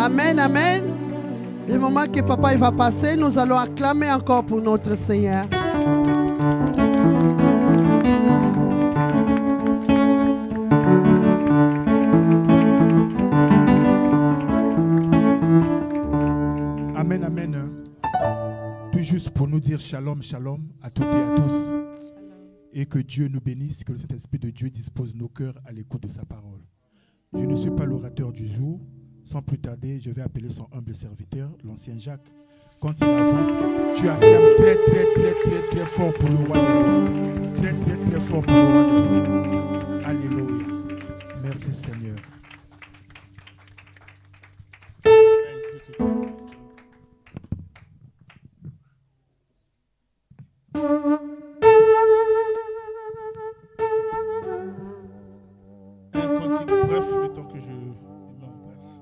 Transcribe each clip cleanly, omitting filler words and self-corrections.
Amen, amen. Le moment que papa il va passer, nous allons acclamer encore pour notre Seigneur. Amen, amen. Tout juste pour nous dire shalom, shalom à toutes et à tous. Et que Dieu nous bénisse, que le Saint-Esprit de Dieu dispose nos cœurs à l'écoute de sa parole. Je ne suis pas l'orateur du jour. Sans plus tarder, je vais appeler son humble serviteur, l'ancien Jacques. Quand il avance, tu acclames très, très, très, très, très fort pour le roi des rois. Très, très, très fort pour le roi des rois. Alléluia. Merci Seigneur. Bref, le temps que je mets en place.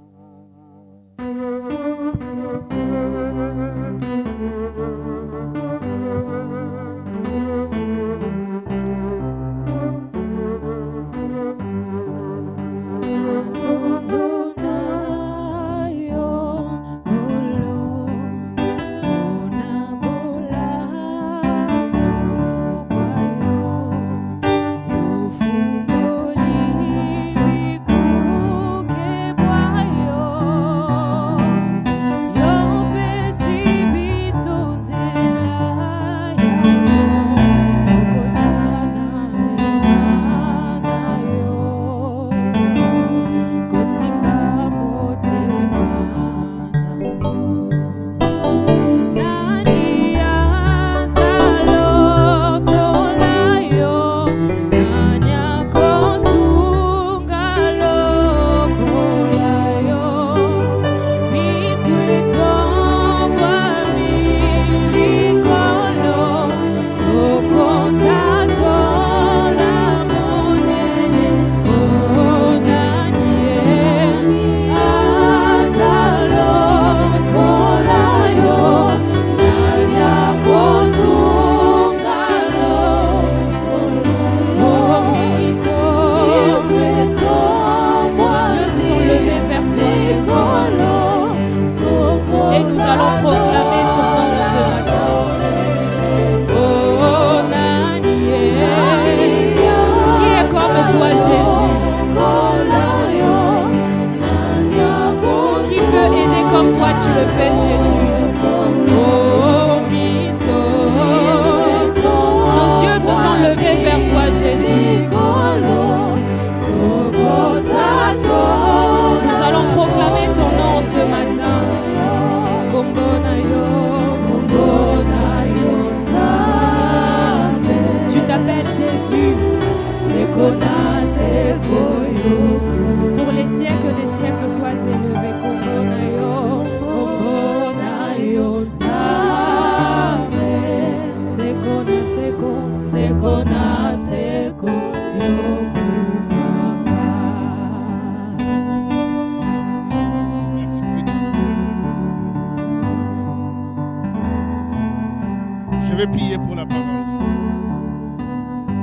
Je vais prier pour la parole.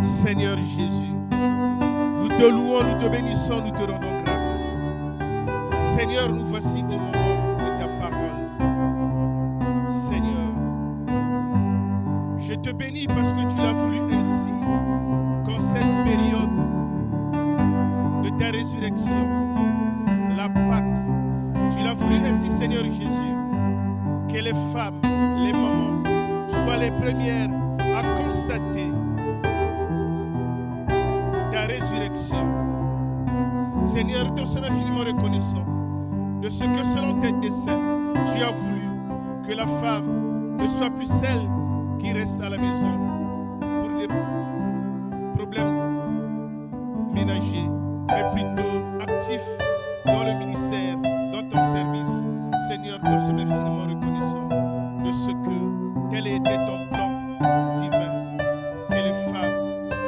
Seigneur Jésus, nous te louons, nous te bénissons, nous te rendons grâce. Seigneur, nous voici au moment de ta parole. Seigneur, je te bénis parce que tu l'as voulu ainsi, qu'en cette période de ta résurrection, la Pâque, tu l'as voulu ainsi, Seigneur Jésus, que les femmes, les mamans, soient les premières à constater ta résurrection. Seigneur, nous sommes infiniment reconnaissants de ce que selon tes desseins, tu as voulu que la femme ne soit plus celle qui reste à la maison pour des problèmes ménagers, mais plutôt actif dans le ministère, dans ton service. Seigneur, nous sommes infiniment reconnaissants de ce que tel était ton plan divin, que les femmes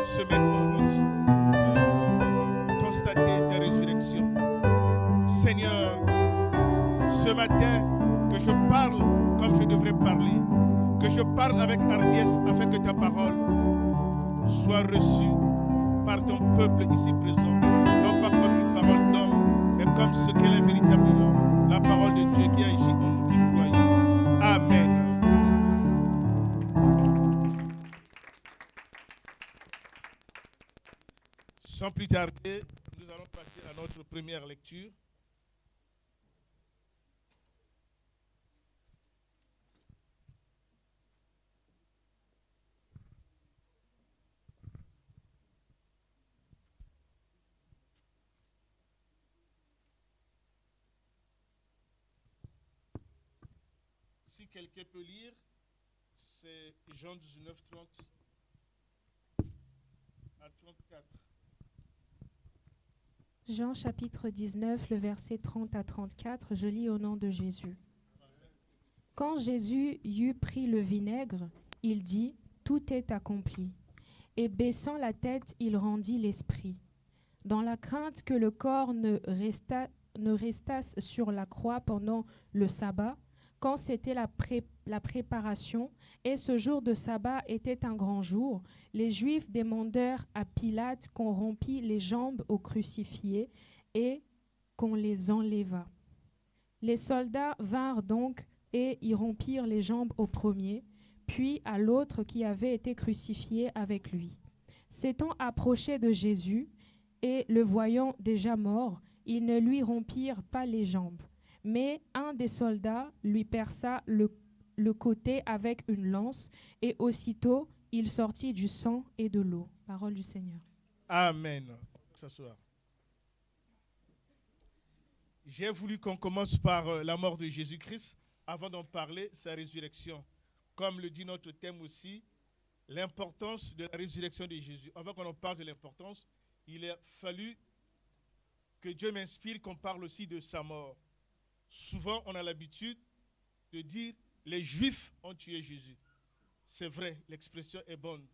se mettent en route pour constater ta résurrection. Seigneur, ce matin, que je parle comme je devrais parler, que je parle avec hardiesse afin que ta parole soit reçue par ton peuple ici présent, non pas comme une parole d'homme, mais comme ce qu'elle est véritablement, la parole de Dieu qui agit en nous qui croyons. Amen. Sans plus tarder, nous allons passer à notre première lecture. Si quelqu'un peut lire, c'est Jean 19, 30 à 34. Jean chapitre 19, le verset 30 à 34, je lis au nom de Jésus. Quand Jésus eut pris le vinaigre, il dit, « Tout est accompli. » Et baissant la tête, il rendit l'esprit. Dans la crainte que le corps ne restasse sur la croix pendant le sabbat, quand c'était la préparation, et ce jour de sabbat était un grand jour, les Juifs demandèrent à Pilate qu'on rompît les jambes aux crucifiés et qu'on les enlevât. Les soldats vinrent donc et y rompirent les jambes au premier, puis à l'autre qui avait été crucifié avec lui. S'étant approchés de Jésus et le voyant déjà mort, ils ne lui rompirent pas les jambes. Mais un des soldats lui perça le côté avec une lance, et aussitôt il sortit du sang et de l'eau. Parole du Seigneur. Amen. S'asseoir. J'ai voulu qu'on commence par la mort de Jésus-Christ avant d'en parler, sa résurrection. Comme le dit notre thème aussi, l'importance de la résurrection de Jésus. Avant qu'on en parle de l'importance, il a fallu que Dieu m'inspire qu'on parle aussi de sa mort. Souvent, on a l'habitude de dire « les Juifs ont tué Jésus ». C'est vrai, l'expression est bonne.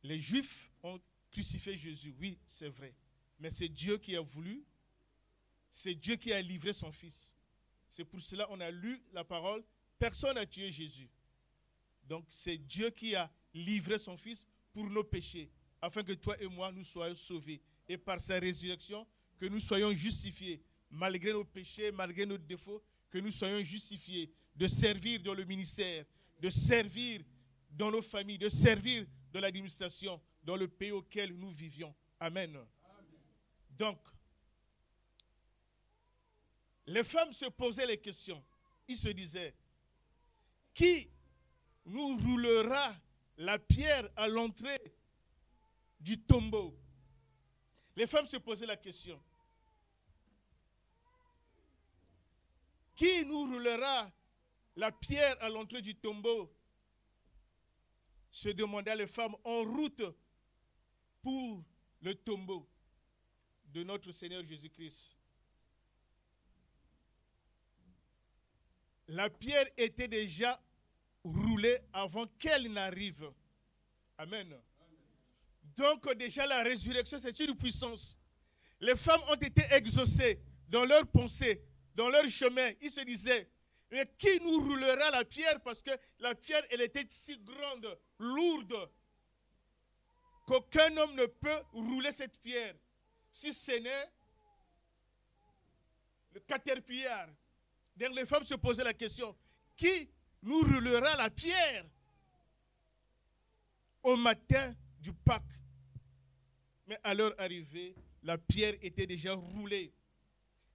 Les Juifs ont crucifié Jésus, oui, c'est vrai. Mais c'est Dieu qui a voulu, c'est Dieu qui a livré son Fils. C'est pour cela qu'on a lu la parole, personne n'a tué Jésus. Donc c'est Dieu qui a livré son Fils pour nos péchés, afin que toi et moi, nous soyons sauvés. Et par sa résurrection, que nous soyons justifiés. Malgré nos péchés, malgré nos défauts, que nous soyons justifiés de servir dans le ministère, de servir dans nos familles, de servir dans l'administration, dans le pays auquel nous vivions. Amen. Donc, les femmes se posaient les questions. Ils se disaient, qui nous roulera la pierre à l'entrée du tombeau? Les femmes se posaient la question. Qui nous roulera la pierre à l'entrée du tombeau? Se demandaient les femmes en route pour le tombeau de notre Seigneur Jésus-Christ. La pierre était déjà roulée avant qu'elle n'arrive. Amen. Donc déjà la résurrection, c'est une puissance. Les femmes ont été exaucées dans leurs pensées, dans leur chemin. Ils se disaient, mais qui nous roulera la pierre? Parce que la pierre, elle était si grande, lourde, qu'aucun homme ne peut rouler cette pierre. Si ce n'est le caterpillar. Donc les femmes se posaient la question, qui nous roulera la pierre au matin du Pâques? Mais à leur arrivée, la pierre était déjà roulée.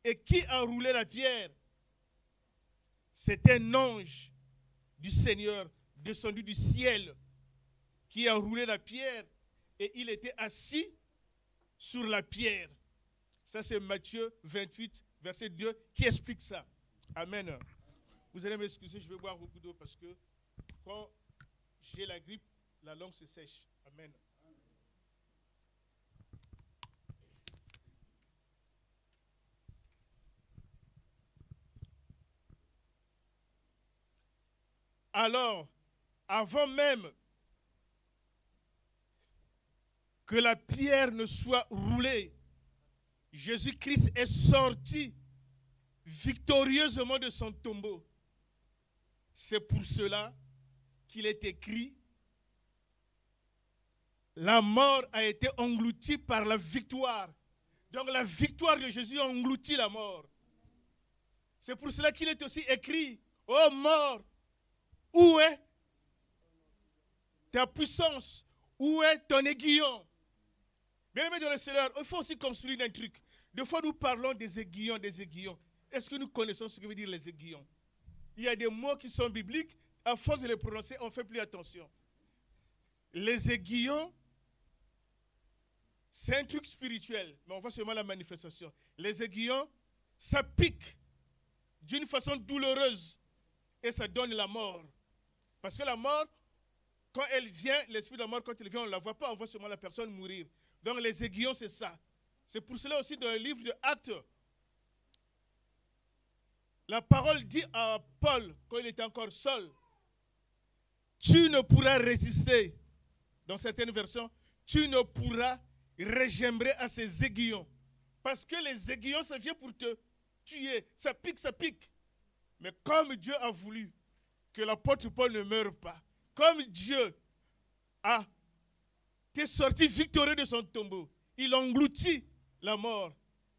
Et qui a roulé la pierre? C'est un ange du Seigneur descendu du ciel qui a roulé la pierre et il était assis sur la pierre. Ça c'est Matthieu 28, verset 2 qui explique ça. Amen. Vous allez m'excuser, je vais boire beaucoup d'eau parce que quand j'ai la grippe, la langue se sèche. Amen. Alors, avant même que la pierre ne soit roulée, Jésus-Christ est sorti victorieusement de son tombeau. C'est pour cela qu'il est écrit, la mort a été engloutie par la victoire. Donc la victoire de Jésus a englouti la mort. C'est pour cela qu'il est aussi écrit, ô mort, où est ta puissance? Où est ton aiguillon? Bien aimé dans le Seigneur, il faut aussi construire un truc. Des fois, nous parlons des aiguillons, des aiguillons. Est-ce que nous connaissons ce que veut dire les aiguillons? Il y a des mots qui sont bibliques. À force de les prononcer, on ne fait plus attention. Les aiguillons, c'est un truc spirituel, mais on voit seulement la manifestation. Les aiguillons, ça pique d'une façon douloureuse et ça donne la mort. Parce que la mort, quand elle vient, l'esprit de la mort, quand elle vient, on ne la voit pas, on voit seulement la personne mourir. Donc les aiguillons, c'est ça. C'est pour cela aussi dans le livre de Actes, la parole dit à Paul, quand il était encore seul, tu ne pourras résister. Dans certaines versions, tu ne pourras régembrer à ces aiguillons. Parce que les aiguillons, ça vient pour te tuer. Ça pique, ça pique. Mais comme Dieu a voulu que l'apôtre Paul ne meure pas, comme Dieu a été sorti victorieux de son tombeau, il engloutit la mort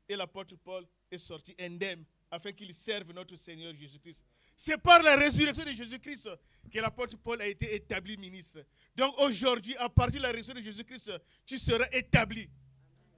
et l'apôtre Paul est sorti indemne afin qu'il serve notre Seigneur Jésus-Christ. C'est par la résurrection de Jésus-Christ que l'apôtre Paul a été établi ministre. Donc aujourd'hui, à partir de la résurrection de Jésus-Christ, tu seras établi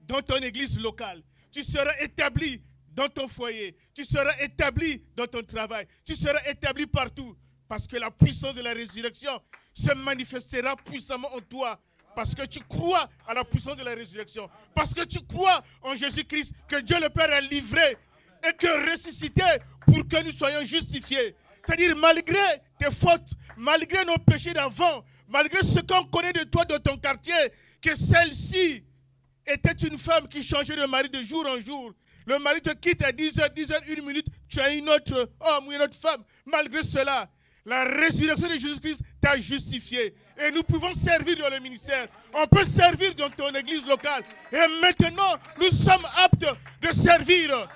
dans ton église locale. Tu seras établi dans ton foyer. Tu seras établi dans ton travail. Tu seras établi partout. Parce que la puissance de la résurrection se manifestera puissamment en toi. Parce que tu crois à la puissance de la résurrection. Parce que tu crois en Jésus-Christ que Dieu le Père a livré et que ressuscité pour que nous soyons justifiés. C'est-à-dire malgré tes fautes, malgré nos péchés d'avant, malgré ce qu'on connaît de toi dans ton quartier, que celle-ci était une femme qui changeait de mari de jour en jour. Le mari te quitte à 10h, 1 minute, tu as une autre homme ou une autre femme. Malgré cela, la résurrection de Jésus-Christ t'a justifié. Et nous pouvons servir dans le ministère. On peut servir dans ton église locale. Et maintenant, nous sommes aptes de servir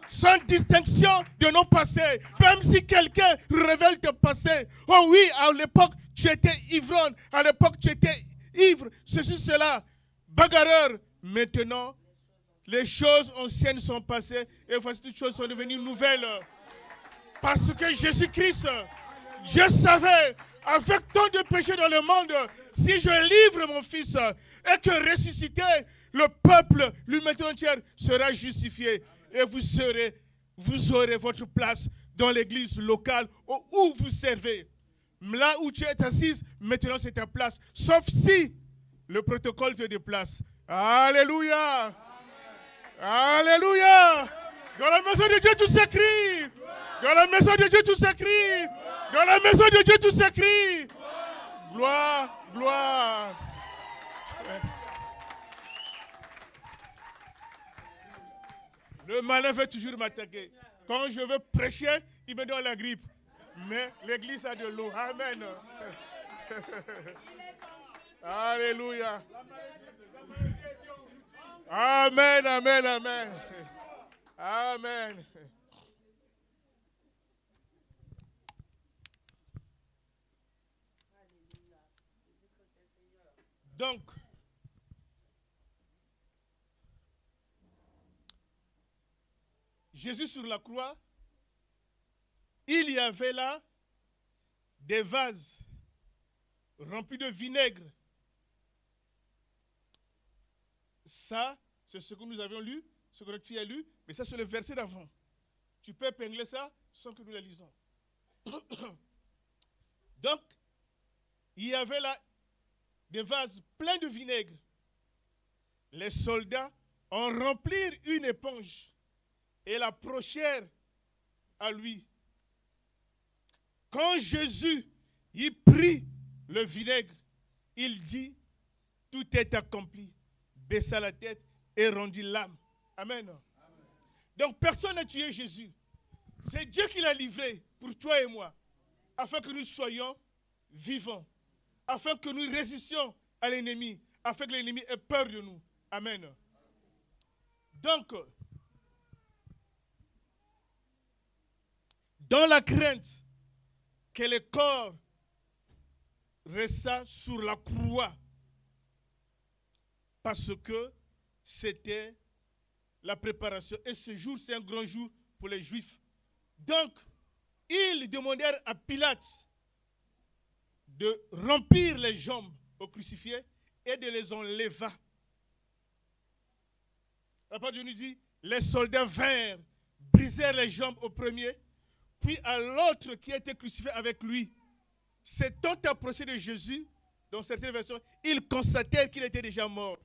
sans distinction de nos passés. Même si quelqu'un révèle ton passé. Oh oui, à l'époque, tu étais ivrogne. À l'époque, tu étais ivre. Ceci, cela. Bagarreur. Maintenant, les choses anciennes sont passées. Et voici toutes choses sont devenues nouvelles. Parce que Jésus-Christ, Dieu savait, avec tant de péchés dans le monde, si je livre mon fils et que ressuscité, le peuple, l'humanité entière sera justifié. Et vous aurez votre place dans l'église locale où vous servez. Là où tu es assise, maintenant c'est ta place. Sauf si le protocole te déplace. Alléluia! Alléluia! Dans la maison de Dieu, tout s'écrit. Dans la maison de Dieu, tout s'écrit. Dans la maison de Dieu, tout s'écrit. Gloire, gloire. Le malin veut toujours m'attaquer. Quand je veux prêcher, il me donne la grippe. Mais l'église a de l'eau. Amen. Alléluia. Amen, amen, amen. Amen. Donc, Jésus sur la croix, il y avait là des vases remplis de vinaigre. Ça, c'est ce que nous avions lu, ce que notre fille a lu, mais ça, c'est le verset d'avant. Tu peux épingler ça sans que nous le lisons. Donc, il y avait là des vases pleins de vinaigre. Les soldats en remplirent une éponge et l'approchèrent à lui. Quand Jésus y prit le vinaigre, il dit, tout est accompli. Baissa la tête et rendit l'âme. Amen. Amen. Donc personne n'a tué Jésus. C'est Dieu qui l'a livré pour toi et moi, afin que nous soyons vivants, afin que nous résistions à l'ennemi, afin que l'ennemi ait peur de nous. Amen. Donc, dans la crainte que le corps resta sur la croix, parce que c'était la préparation. Et ce jour, c'est un grand jour pour les Juifs. Donc, ils demandèrent à Pilate de remplir les jambes aux crucifiés et de les enlever. La parole de Dieu nous dit, les soldats vinrent, brisèrent les jambes au premier, puis à l'autre qui était crucifié avec lui. S'étant approché de Jésus, dans certaines versions, ils constatèrent qu'il était déjà mort.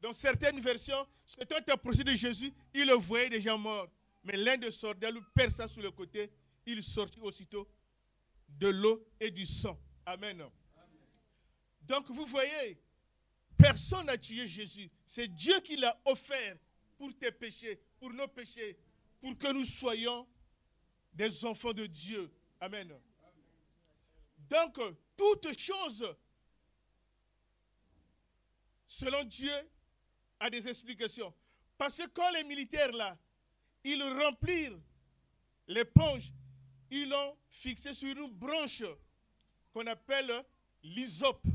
Dans certaines versions, s'étant approché de Jésus, ils le voyaient déjà mort. Mais l'un des soldats lui perça sur le côté, il sortit aussitôt de l'eau et du sang. Amen. Donc vous voyez, personne n'a tué Jésus. C'est Dieu qui l'a offert pour tes péchés, pour nos péchés, pour que nous soyons des enfants de Dieu. Amen. Donc, toute chose, selon Dieu, a des explications. Parce que quand les militaires, là, ils remplirent l'éponge, ils l'ont fixé sur une branche qu'on appelle l'hysope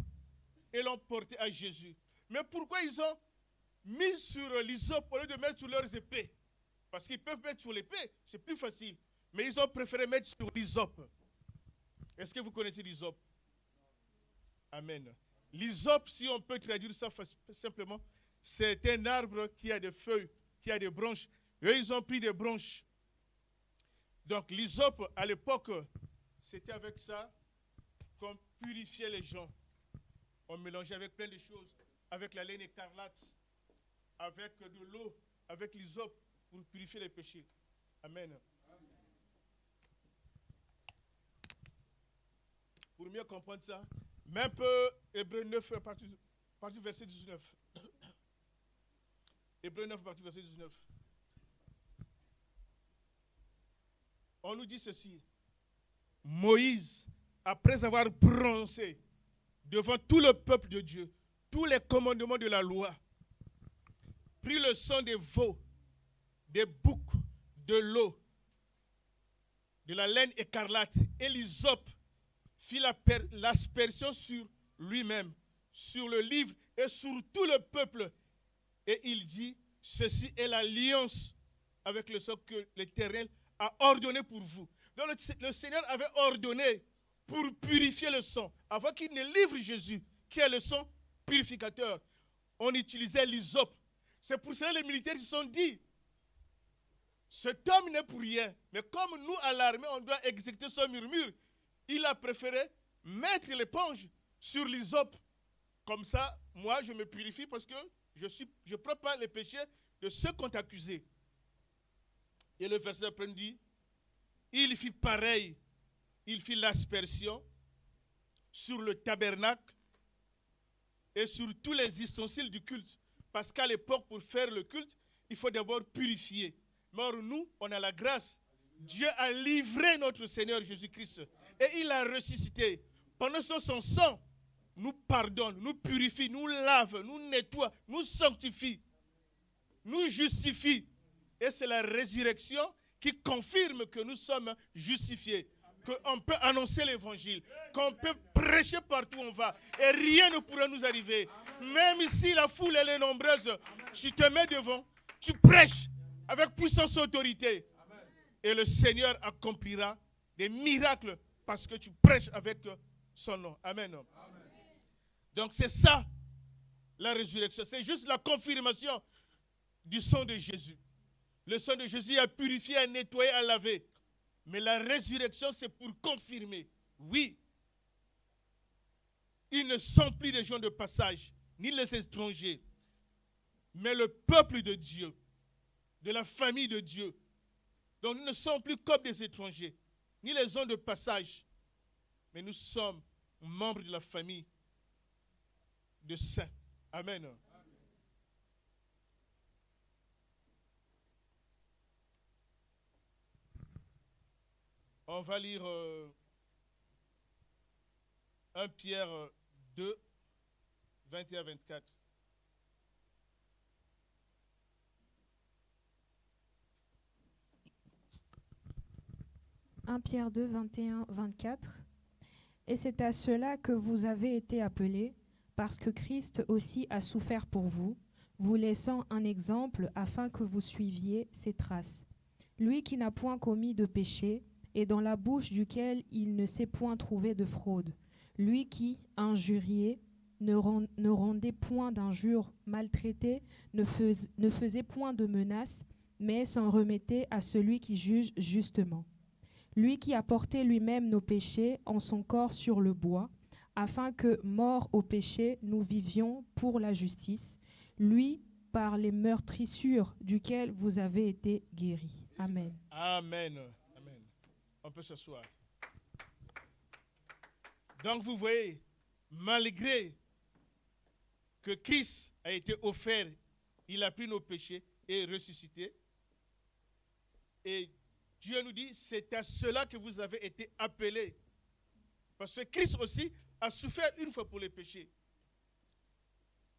et l'ont porté à Jésus. Mais pourquoi ils ont mis sur l'hysope au lieu de mettre sur leurs épées? Parce qu'ils peuvent mettre sur l'épée, c'est plus facile. Mais ils ont préféré mettre sur l'hysope. Est-ce que vous connaissez l'hysope? Amen. L'hysope, si on peut traduire ça simplement, c'est un arbre qui a des feuilles, qui a des branches. Eux, ils ont pris des branches. Donc l'hysope, à l'époque, c'était avec ça qu'on purifiait les gens. On mélangeait avec plein de choses, avec la laine écarlate, avec de l'eau, avec l'hysope, pour purifier les péchés. Amen. Pour mieux comprendre ça, même peu Hébreux 9, à partir du verset 19. Hébreux 9, à partir du verset 19. On nous dit ceci. Moïse, après avoir prononcé devant tout le peuple de Dieu tous les commandements de la loi, prit le sang des veaux, des boucs, de l'eau, de la laine écarlate et l'hysope, fit l'aspersion sur lui-même, sur le livre et sur tout le peuple. Et il dit, ceci est l'alliance avec le sang que l'Éternel a ordonné pour vous. Donc le Seigneur avait ordonné pour purifier le sang, avant qu'il ne livre Jésus, qui est le sang purificateur. On utilisait l'hysope. C'est pour cela que les militaires se sont dit, cet homme n'est pour rien. Mais comme nous, à l'armée, on doit exécuter son murmure, il a préféré mettre l'éponge sur l'hysope. Comme ça, moi, je me purifie parce que je ne prends pas les péchés de ceux qu'on t'a accusé. Et le verset après dit, il fit pareil, il fit l'aspersion sur le tabernacle et sur tous les ustensiles du culte. Parce qu'à l'époque, pour faire le culte, il faut d'abord purifier. Mais or, nous, on a la grâce. Dieu a livré notre Seigneur Jésus-Christ et il a ressuscité. Pendant ce temps, son sang nous pardonne, nous purifie, nous lave, nous nettoie, nous sanctifie, nous justifie. Et c'est la résurrection qui confirme que nous sommes justifiés, qu'on peut annoncer l'évangile, qu'on peut prêcher partout où on va et rien ne pourra nous arriver. Même si la foule elle est nombreuse, tu te mets devant, tu prêches avec puissance et autorité. Et le Seigneur accomplira des miracles parce que tu prêches avec son nom. Amen. Donc c'est ça la résurrection. C'est juste la confirmation du sang de Jésus. Le sang de Jésus a purifié, a nettoyé, a lavé. Mais la résurrection, c'est pour confirmer. Oui, ils ne sont plus des gens de passage, ni les étrangers, mais le peuple de Dieu, de la famille de Dieu. Donc nous ne sommes plus comme des étrangers, ni les gens de passage, mais nous sommes membres de la famille de saints. Amen. On va lire 1 Pierre 2, 21-24. « 1 Pierre 2, 21-24. Et c'est à cela que vous avez été appelés, parce que Christ aussi a souffert pour vous, vous laissant un exemple afin que vous suiviez ses traces. lui qui n'a point commis de péché, et dans la bouche duquel il ne s'est point trouvé de fraude, lui qui, injurié, ne rendait point d'injures, maltraité, ne faisait point de menaces, mais s'en remettait à celui qui juge justement. Lui qui a porté lui-même nos péchés en son corps sur le bois, afin que, morts au péché, nous vivions pour la justice, lui, par les meurtrissures duquel vous avez été guéris. Amen. Amen. Amen. On peut s'asseoir. Donc vous voyez, malgré que Christ a été offert, il a pris nos péchés et ressuscité. Et Dieu nous dit, c'est à cela que vous avez été appelés. Parce que Christ aussi a souffert une fois pour les péchés.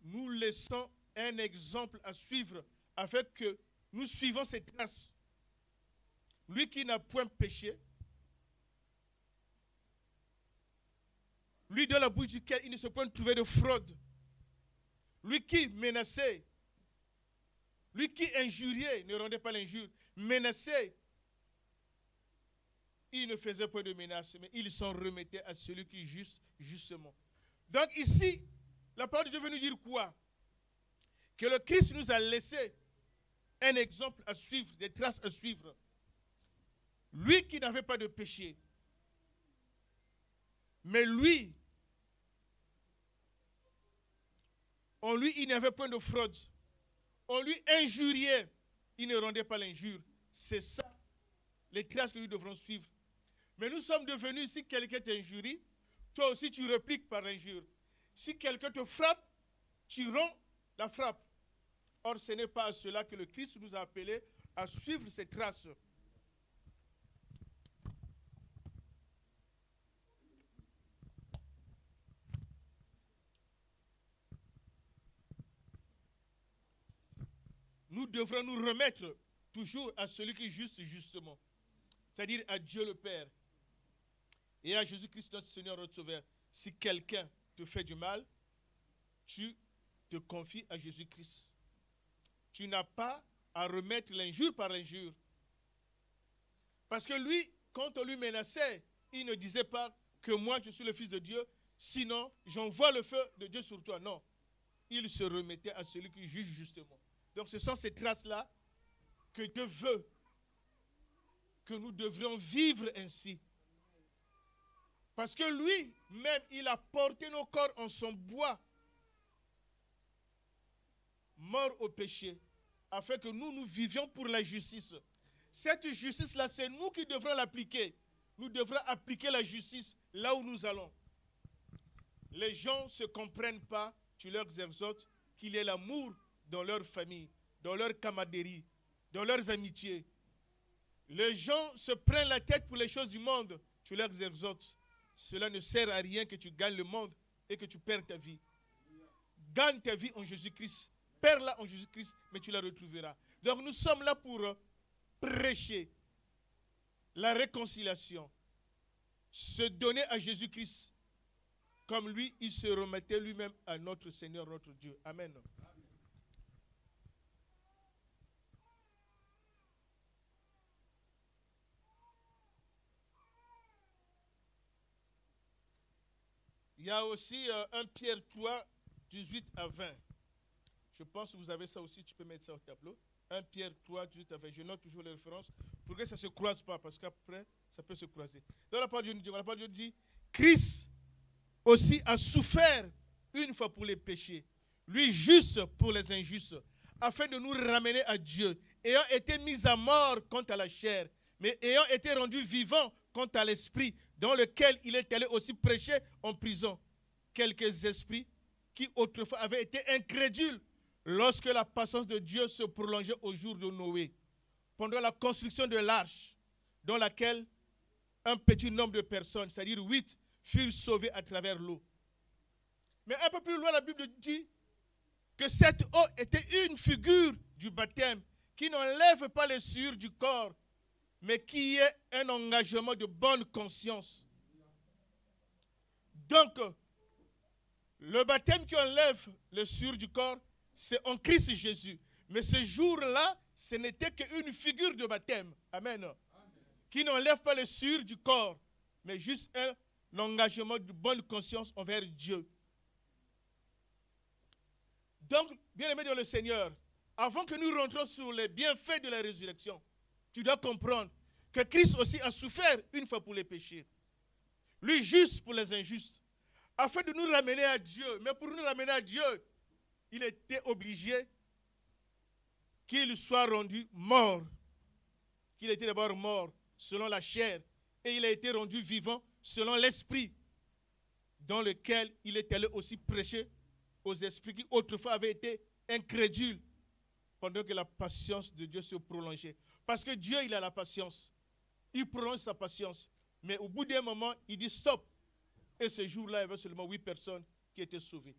Nous laissons un exemple à suivre afin que nous suivons ses traces. Lui qui n'a point péché, lui de la bouche duquel il ne se peut trouver de fraude, lui qui menaçait, lui qui injuriait, ne rendait pas l'injure, menaçait, il ne faisait point de menace, mais il s'en remettait à celui qui juge justement. Donc ici, la parole de Dieu veut nous dire quoi? Que le Christ nous a laissé un exemple à suivre, des traces à suivre. Lui qui n'avait pas de péché, mais lui, en lui, il n'avait point de fraude. On lui injuriait, il ne rendait pas l'injure. C'est ça, les traces que nous devrons suivre. Mais nous sommes devenus, si quelqu'un t'injurie, toi aussi tu répliques par l'injure. Si quelqu'un te frappe, tu rends la frappe. Or, ce n'est pas à cela que le Christ nous a appelés à suivre ces traces. Nous devrons nous remettre toujours à celui qui est juste justement, c'est-à-dire à Dieu le Père et à Jésus-Christ notre Seigneur notre Sauveur. Si quelqu'un te fait du mal, tu te confies à Jésus-Christ. Tu n'as pas à remettre l'injure par l'injure. Parce que lui, quand on lui menaçait, il ne disait pas que moi je suis le Fils de Dieu, sinon j'envoie le feu de Dieu sur toi. Non, il se remettait à celui qui juge justement. Donc ce sont ces traces-là que Dieu veut que nous devrions vivre ainsi. Parce que lui-même, il a porté nos corps en son bois, mort au péché, afin que nous vivions pour la justice. Cette justice-là, c'est nous qui devrons l'appliquer. Nous devrons appliquer la justice là où nous allons. Les gens ne se comprennent pas, tu leur exhortes qu'il y ait l'amour dans leur famille, dans leur camaraderie, dans leurs amitiés. Les gens se prennent la tête pour les choses du monde, tu leur exhortes. Cela ne sert à rien que tu gagnes le monde et que tu perds ta vie. Gagne ta vie en Jésus-Christ. Perds-la en Jésus-Christ, mais tu la retrouveras. Donc nous sommes là pour prêcher la réconciliation, se donner à Jésus-Christ, comme lui, il se remettait lui-même à notre Seigneur, notre Dieu. Amen. Il y a aussi 1 Pierre 3, 18 à 20. Je pense que vous avez ça aussi, tu peux mettre ça au tableau. 1 Pierre 3, 18 à 20. Je note toujours les références pour que ça ne se croise pas, parce qu'après, ça peut se croiser. Dans la parole de Dieu dit, Christ aussi a souffert une fois pour les péchés, lui juste pour les injustes, afin de nous ramener à Dieu, ayant été mis à mort quant à la chair, mais ayant été rendu vivant quant à l'esprit, dans lequel il est allé aussi prêcher en prison quelques esprits qui autrefois avaient été incrédules lorsque la patience de Dieu se prolongeait au jour de Noé, pendant la construction de l'arche, dans laquelle un petit nombre de personnes, c'est-à-dire 8, furent sauvés à travers l'eau. Mais un peu plus loin, la Bible dit que cette eau était une figure du baptême qui n'enlève pas les souillures du corps, mais qui est un engagement de bonne conscience. Donc, le baptême qui enlève les souillures du corps, c'est en Christ Jésus. Mais ce jour-là, ce n'était qu'une figure de baptême. Amen. Qui n'enlève pas le souillure du corps, mais juste un engagement de bonne conscience envers Dieu. Donc, bien-aimé dans le Seigneur, avant que nous rentrions sur les bienfaits de la résurrection, tu dois comprendre que Christ aussi a souffert une fois pour les péchés. Lui juste pour les injustes, afin de nous ramener à Dieu. Mais pour nous ramener à Dieu, il était obligé qu'il soit rendu mort. Qu'il était d'abord mort selon la chair, et il a été rendu vivant selon l'esprit, dans lequel il est allé aussi prêcher aux esprits qui autrefois avaient été incrédules, pendant que la patience de Dieu se prolongeait. Parce que Dieu, il a la patience. Il prolonge sa patience. Mais au bout d'un moment, il dit stop. Et ce jour-là, il y avait seulement 8 personnes qui étaient sauvées.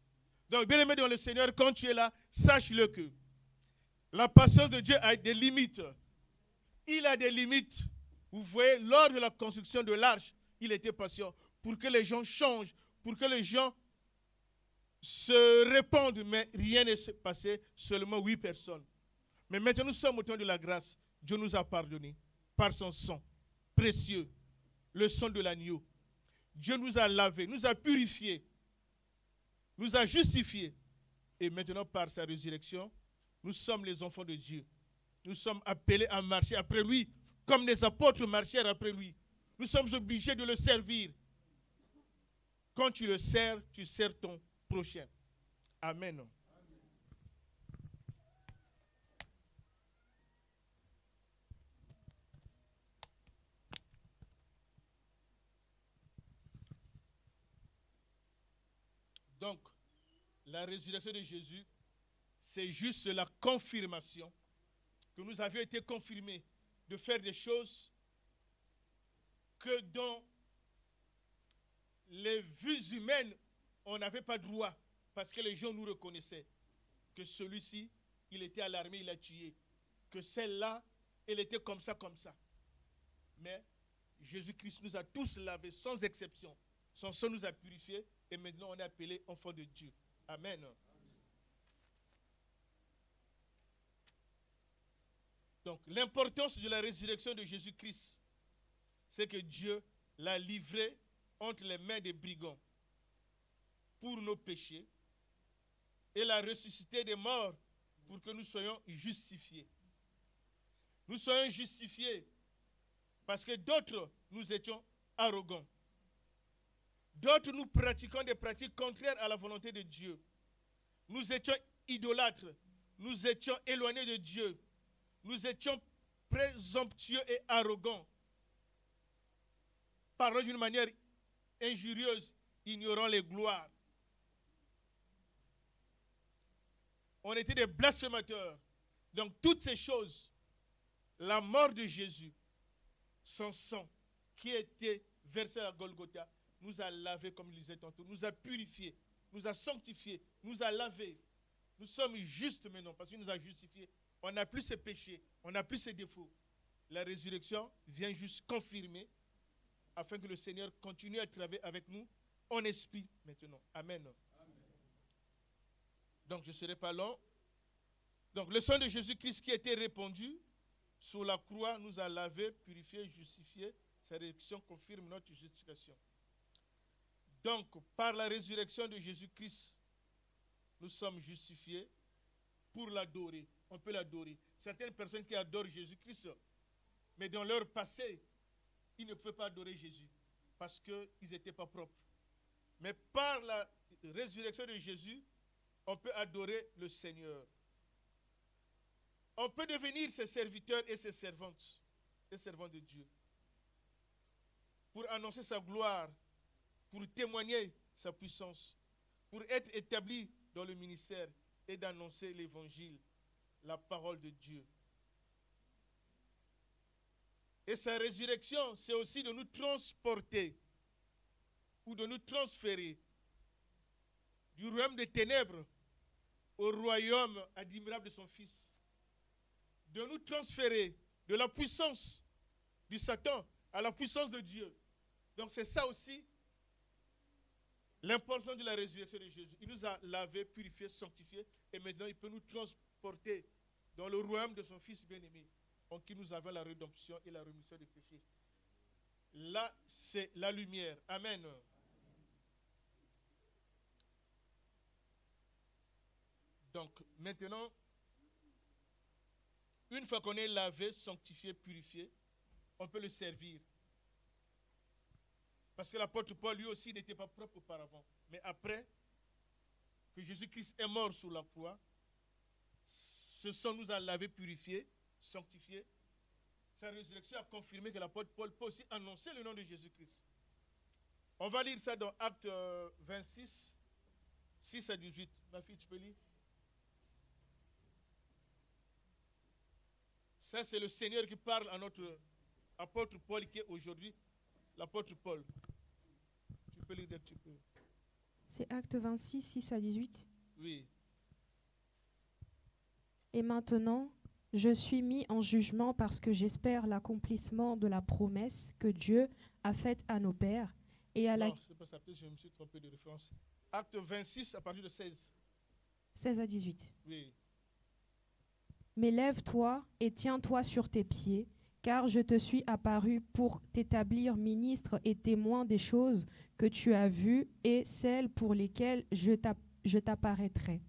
Donc, bien aimé dans le Seigneur, quand tu es là, sache-le que la patience de Dieu a des limites. Il a des limites. Vous voyez, lors de la construction de l'arche, il était patient pour que les gens changent, pour que les gens se répandent, mais rien ne s'est passé, seulement 8 personnes. Mais maintenant, nous sommes au temps de la grâce. Dieu nous a pardonné par son sang précieux, le sang de l'agneau. Dieu nous a lavés, nous a purifiés, nous a justifiés. Et maintenant, par sa résurrection, nous sommes les enfants de Dieu. Nous sommes appelés à marcher après lui, comme les apôtres marchèrent après lui. Nous sommes obligés de le servir. Quand tu le sers, tu sers ton prochain. Amen. Donc, la résurrection de Jésus, c'est juste la confirmation que nous avions été confirmés de faire des choses que dans les vues humaines, on n'avait pas droit, parce que les gens nous reconnaissaient que celui-ci, il était à l'armée, il a tué, que celle-là, elle était comme ça, comme ça. Mais Jésus-Christ nous a tous lavés, sans exception. Son sang nous a purifiés, et maintenant on est appelés enfants de Dieu. Amen. Donc, l'importance de la résurrection de Jésus-Christ, c'est que Dieu l'a livré entre les mains des brigands pour nos péchés et l'a ressuscité des morts pour que nous soyons justifiés. Nous soyons justifiés parce que d'autres, nous étions arrogants. D'autres, nous pratiquons des pratiques contraires à la volonté de Dieu. Nous étions idolâtres. Nous étions éloignés de Dieu. Nous étions présomptueux et arrogants. Parlant d'une manière injurieuse, ignorant les gloires. On était des blasphémateurs. Donc toutes ces choses, la mort de Jésus, son sang qui était versé à Golgotha, nous a lavés, comme il disait tantôt, nous a purifiés, nous a sanctifiés, nous a lavés. Nous sommes justes maintenant parce qu'il nous a justifiés. On n'a plus ses péchés, on n'a plus ses défauts. La résurrection vient juste confirmer afin que le Seigneur continue à travailler avec nous en esprit maintenant. Amen. Amen. Donc je ne serai pas long. Donc le sang de Jésus-Christ qui a été répandu sur la croix nous a lavés, purifiés, justifiés. Sa résurrection confirme notre justification. Donc par la résurrection de Jésus-Christ, nous sommes justifiés pour l'adorer. On peut l'adorer. Certaines personnes qui adorent Jésus-Christ, mais dans leur passé, ils ne pouvaient pas adorer Jésus parce qu'ils n'étaient pas propres. Mais par la résurrection de Jésus, on peut adorer le Seigneur. On peut devenir ses serviteurs et ses servantes, les servants de Dieu, pour annoncer sa gloire, pour témoigner sa puissance, pour être établi dans le ministère et d'annoncer l'évangile, la parole de Dieu. Et sa résurrection, c'est aussi de nous transporter ou de nous transférer du royaume des ténèbres au royaume admirable de son Fils. De nous transférer de la puissance du Satan à la puissance de Dieu. Donc c'est ça aussi l'importance de la résurrection de Jésus. Il nous a lavés, purifiés, sanctifiés et maintenant il peut nous transporter dans le royaume de son Fils bien-aimé, en qui nous avons la rédemption et la rémission des péchés. Là, c'est la lumière. Amen. Donc, maintenant, une fois qu'on est lavé, sanctifié, purifié, on peut le servir. Parce que l'apôtre Paul, lui aussi, n'était pas propre auparavant. Mais après que Jésus-Christ est mort sur la croix, ce sang nous a lavé, purifié, sanctifié. Sa résurrection a confirmé que l'apôtre Paul peut aussi annoncer le nom de Jésus-Christ. On va lire ça dans Actes 26, 6 à 18. Ma fille, tu peux lire? Ça, c'est le Seigneur qui parle à notre apôtre Paul qui est aujourd'hui l'apôtre Paul. Tu peux lire dès que tu peux. C'est Acte 26, 6 à 18. Oui. Et maintenant, je suis mis en jugement parce que j'espère l'accomplissement de la promesse que Dieu a faite à nos pères et à Non, c'est pas ça, je me suis trompé de référence. Acte 26 à partir de 16. 16 à 18. Oui. Mais lève-toi et tiens-toi sur tes pieds, car je te suis apparu pour t'établir ministre et témoin des choses que tu as vues et celles pour lesquelles je t'apparaîtrai.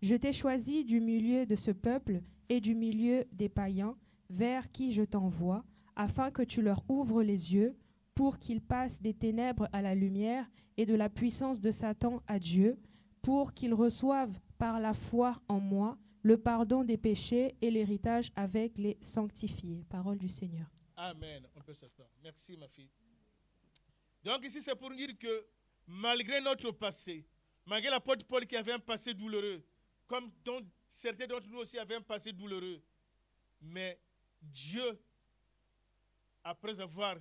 Je t'ai choisi du milieu de ce peuple et du milieu des païens, vers qui je t'envoie, afin que tu leur ouvres les yeux, pour qu'ils passent des ténèbres à la lumière et de la puissance de Satan à Dieu, pour qu'ils reçoivent par la foi en moi le pardon des péchés et l'héritage avec les sanctifiés. Parole du Seigneur. Amen. On peut s'asseoir. Merci, ma fille. Donc ici, c'est pour dire que malgré notre passé, malgré l'apôtre Paul qui avait un passé douloureux, comme certains d'entre nous aussi avaient un passé douloureux, mais Dieu, après avoir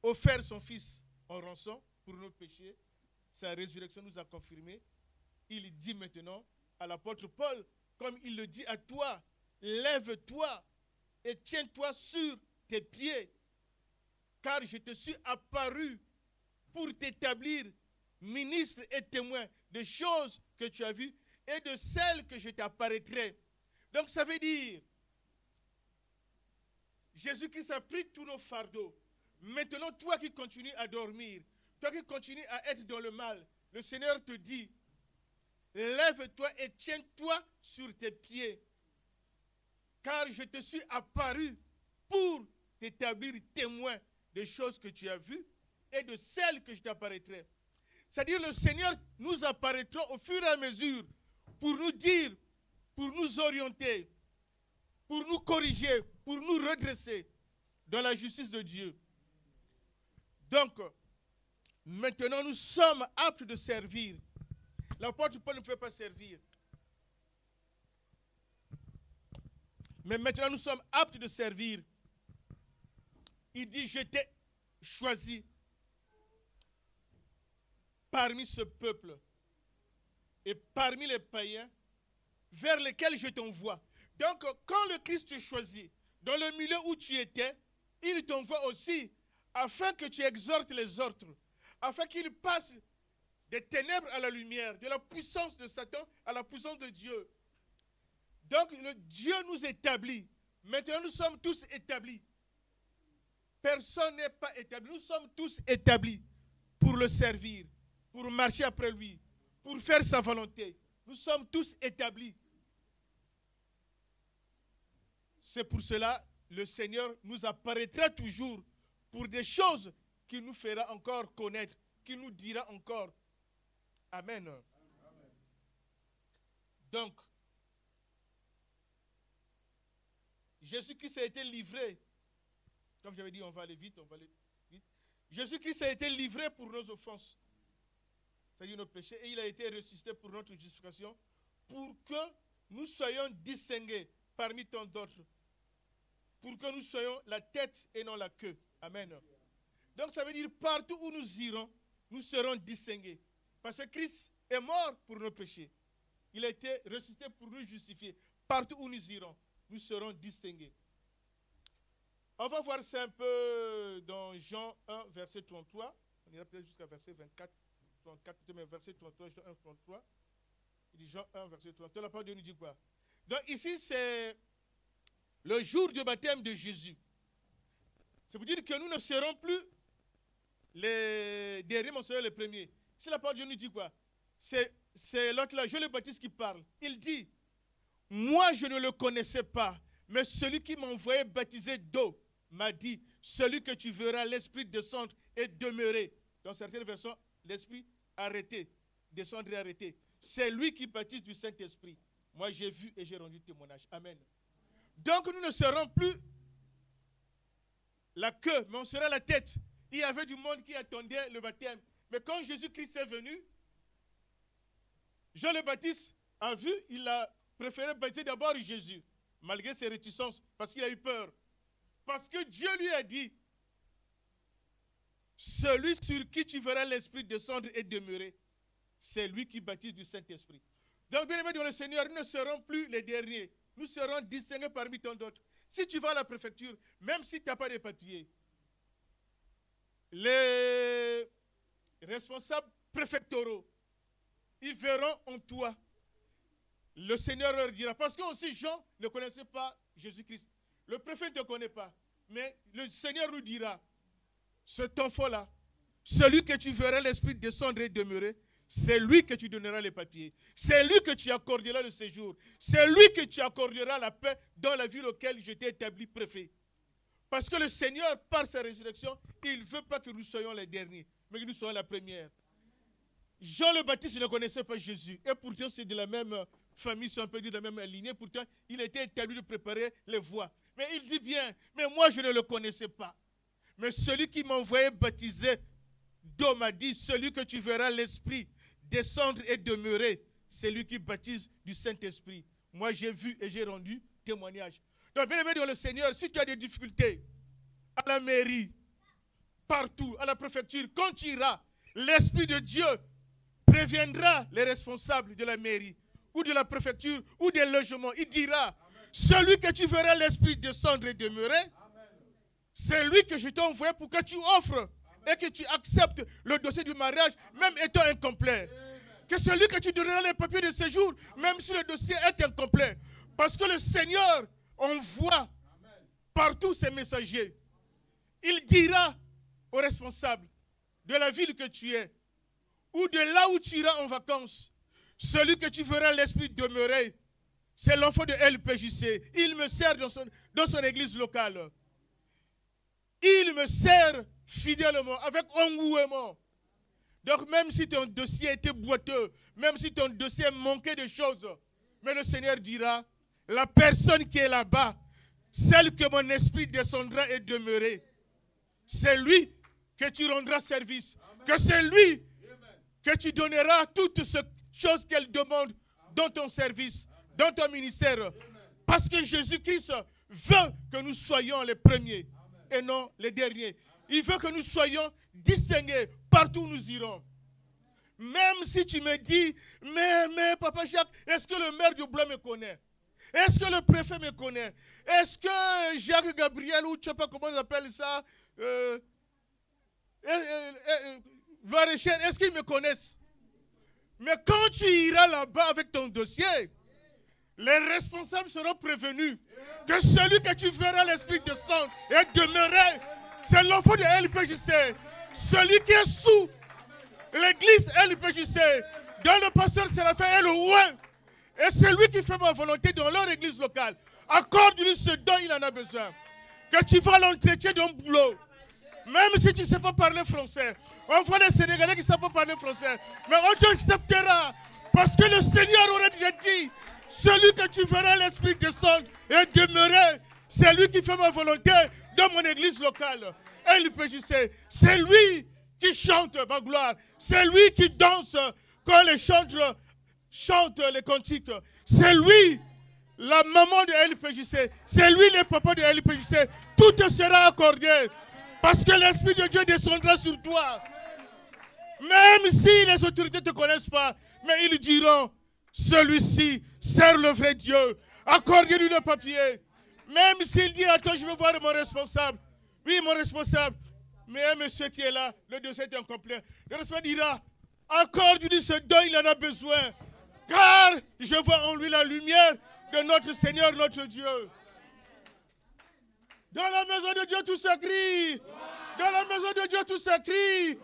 offert son Fils en rançon pour nos péchés, sa résurrection nous a confirmé. Il dit maintenant à l'apôtre Paul, comme il le dit à toi, lève-toi et tiens-toi sur tes pieds, car je te suis apparu pour t'établir ministre et témoin des choses que tu as vues et de celles que je t'apparaîtrai. Donc ça veut dire, Jésus-Christ a pris tous nos fardeaux. Maintenant, toi qui continues à dormir, toi qui continues à être dans le mal, le Seigneur te dit, lève-toi et tiens-toi sur tes pieds, car je te suis apparu pour t'établir témoin des choses que tu as vues et de celles que je t'apparaîtrai. C'est-à-dire le Seigneur nous apparaîtra au fur et à mesure pour nous dire, pour nous orienter, pour nous corriger, pour nous redresser dans la justice de Dieu. Donc, maintenant nous sommes aptes de servir. L'apôtre Paul ne pouvait pas servir. Mais maintenant nous sommes aptes de servir. Il dit, je t'ai choisi parmi ce peuple et parmi les païens vers lesquels je t'envoie. Donc, quand le Christ te choisit, dans le milieu où tu étais, il t'envoie aussi afin que tu exhortes les autres, afin qu'ils passent des ténèbres à la lumière, de la puissance de Satan à la puissance de Dieu. Donc, Dieu nous établit. Maintenant, nous sommes tous établis. Personne n'est pas établi. Nous sommes tous établis pour le servir, pour marcher après lui, pour faire sa volonté. Nous sommes tous établis. C'est pour cela le Seigneur nous apparaîtra toujours pour des choses qu'il nous fera encore connaître, qu'il nous dira encore. Amen. Amen. Donc, Jésus-Christ a été livré. Comme j'avais dit, on va aller vite, Jésus-Christ a été livré pour nos offenses, c'est-à-dire nos péchés, et il a été ressuscité pour notre justification, pour que nous soyons distingués parmi tant d'autres, pour que nous soyons la tête et non la queue. Amen. Donc ça veut dire partout où nous irons, nous serons distingués. Parce que Christ est mort pour nos péchés. Il a été ressuscité pour nous justifier. Partout où nous irons, nous serons distingués. On va voir ça un peu dans Jean 1, verset 33. On ira peut-être jusqu'à verset 24, 34, mais verset 33, Jean 1, 33. Il dit Jean 1, verset 33. La parole de Dieu nous dit quoi? Donc ici, c'est le jour du baptême de Jésus. Ça veut dire que nous ne serons plus les derniers, mais nous serons les premiers. Si la parole de Dieu nous dit quoi? C'est l'autre là, Jean le Baptiste qui parle. Il dit, moi je ne le connaissais pas, mais celui qui m'a envoyé baptiser d'eau m'a dit, celui que tu verras l'Esprit descendre et demeurer. Dans certaines versions, l'Esprit arrêté, descendre et arrêter. C'est lui qui baptise du Saint-Esprit. Moi j'ai vu et j'ai rendu témoignage. Amen. Donc nous ne serons plus la queue, mais on sera la tête. Il y avait du monde qui attendait le baptême. Mais quand Jésus-Christ est venu, Jean le Baptiste a vu, il a préféré baptiser d'abord Jésus, malgré ses réticences, parce qu'il a eu peur. Parce que Dieu lui a dit, celui sur qui tu verras l'Esprit descendre et demeurer, c'est lui qui baptise du Saint-Esprit. Donc, bien aimé dans le Seigneur, nous ne serons plus les derniers. Nous serons distingués parmi tant d'autres. Si tu vas à la préfecture, même si tu n'as pas de papiers, les responsables préfectoraux, ils verront en toi. Le Seigneur leur dira, parce que aussi Jean ne connaissait pas Jésus-Christ. Le préfet ne te connaît pas. Mais le Seigneur nous dira, cet enfant-là, celui que tu verras l'Esprit descendre et demeurer, c'est lui que tu donneras les papiers. C'est lui que tu accorderas le séjour. C'est lui que tu accorderas la paix dans la ville auquel je t'ai établi préfet. Parce que le Seigneur, par sa résurrection, il ne veut pas que nous soyons les derniers, mais que nous soyons la première. Jean le Baptiste ne connaissait pas Jésus. Et pourtant, c'est de la même famille, si on peut dire, de la même lignée. Pourtant, il était établi de préparer les voies. Mais il dit bien, mais moi, je ne le connaissais pas. Mais celui qui m'a envoyé baptiser d'eau m'a dit, celui que tu verras l'Esprit descendre et demeurer, c'est lui qui baptise du Saint-Esprit. Moi, j'ai vu et j'ai rendu témoignage. Donc, bien aimé dans le Seigneur, si tu as des difficultés à la mairie, partout, à la préfecture, quand tu iras, l'Esprit de Dieu préviendra les responsables de la mairie ou de la préfecture ou des logements. Il dira, amen, celui que tu verras l'Esprit descendre et demeurer, amen, c'est lui que je t'ai envoyé pour que tu offres, amen, et que tu acceptes le dossier du mariage, amen, même étant incomplet. Amen. Que celui que tu donneras les papiers de séjour, amen, même si le dossier est incomplet. Parce que le Seigneur envoie, amen, partout ses messagers. Il dira aux responsables de la ville que tu es, ou de là où tu iras en vacances, celui que tu verras l'Esprit demeurer, c'est l'enfant de LPJC. Il me sert dans son église locale. Il me sert fidèlement, avec engouement. Donc même si ton dossier était boiteux, même si ton dossier manquait de choses, mais le Seigneur dira, la personne qui est là-bas, celle que mon esprit descendra et demeurer, c'est lui que tu rendras service. Amen. Que c'est lui, amen, que tu donneras toutes ces choses qu'elle demande dans ton service, amen, dans ton ministère. Amen. Parce que Jésus-Christ veut que nous soyons les premiers, amen, et non les derniers. Amen. Il veut que nous soyons distingués partout où nous irons. Même si tu me dis, mais Papa Jacques, est-ce que le maire du Blois me connaît? Est-ce que le préfet me connaît? Est-ce que Jacques Gabriel, ou je ne sais pas comment on appelle ça, est-ce qu'ils me connaissent? Mais quand tu iras là-bas avec ton dossier, les responsables seront prévenus que celui que tu verras l'Esprit descendre et demeurer, c'est l'enfant de LPJC. Celui qui est sous l'église LPJC, dont le pasteur Séraphin est le roi. Et c'est lui qui fait ma volonté dans leur église locale. Accorde-lui ce dont il en a besoin. Que tu vas à l'entretien d'un boulot. Même si tu ne sais pas parler français. On voit les Sénégalais qui ne savent pas parler français. Mais on t'acceptera. Parce que le Seigneur aurait déjà dit, celui que tu verras l'Esprit descendre et demeurer, c'est lui qui fait ma volonté dans mon église locale. Et il peut dire, c'est lui qui chante ma gloire. C'est lui qui danse quand les chantres chantent les cantiques. C'est lui, la maman de LPJC. C'est lui, le papa de LPJC. Tout te sera accordé. Parce que l'Esprit de Dieu descendra sur toi. Même si les autorités ne te connaissent pas, mais ils diront, celui-ci sert le vrai Dieu. Accordez-lui le papier. Même s'il dit, attends, je veux voir mon responsable. Oui, mon responsable. Mais un monsieur qui est là, le dossier est incomplet. Le responsable dira, accorde-lui ce dont il en a besoin. Car je vois en lui la lumière de notre Seigneur, notre Dieu. Dans la maison de Dieu, tout s'écrit. Dans la maison de Dieu, tout s'écrit.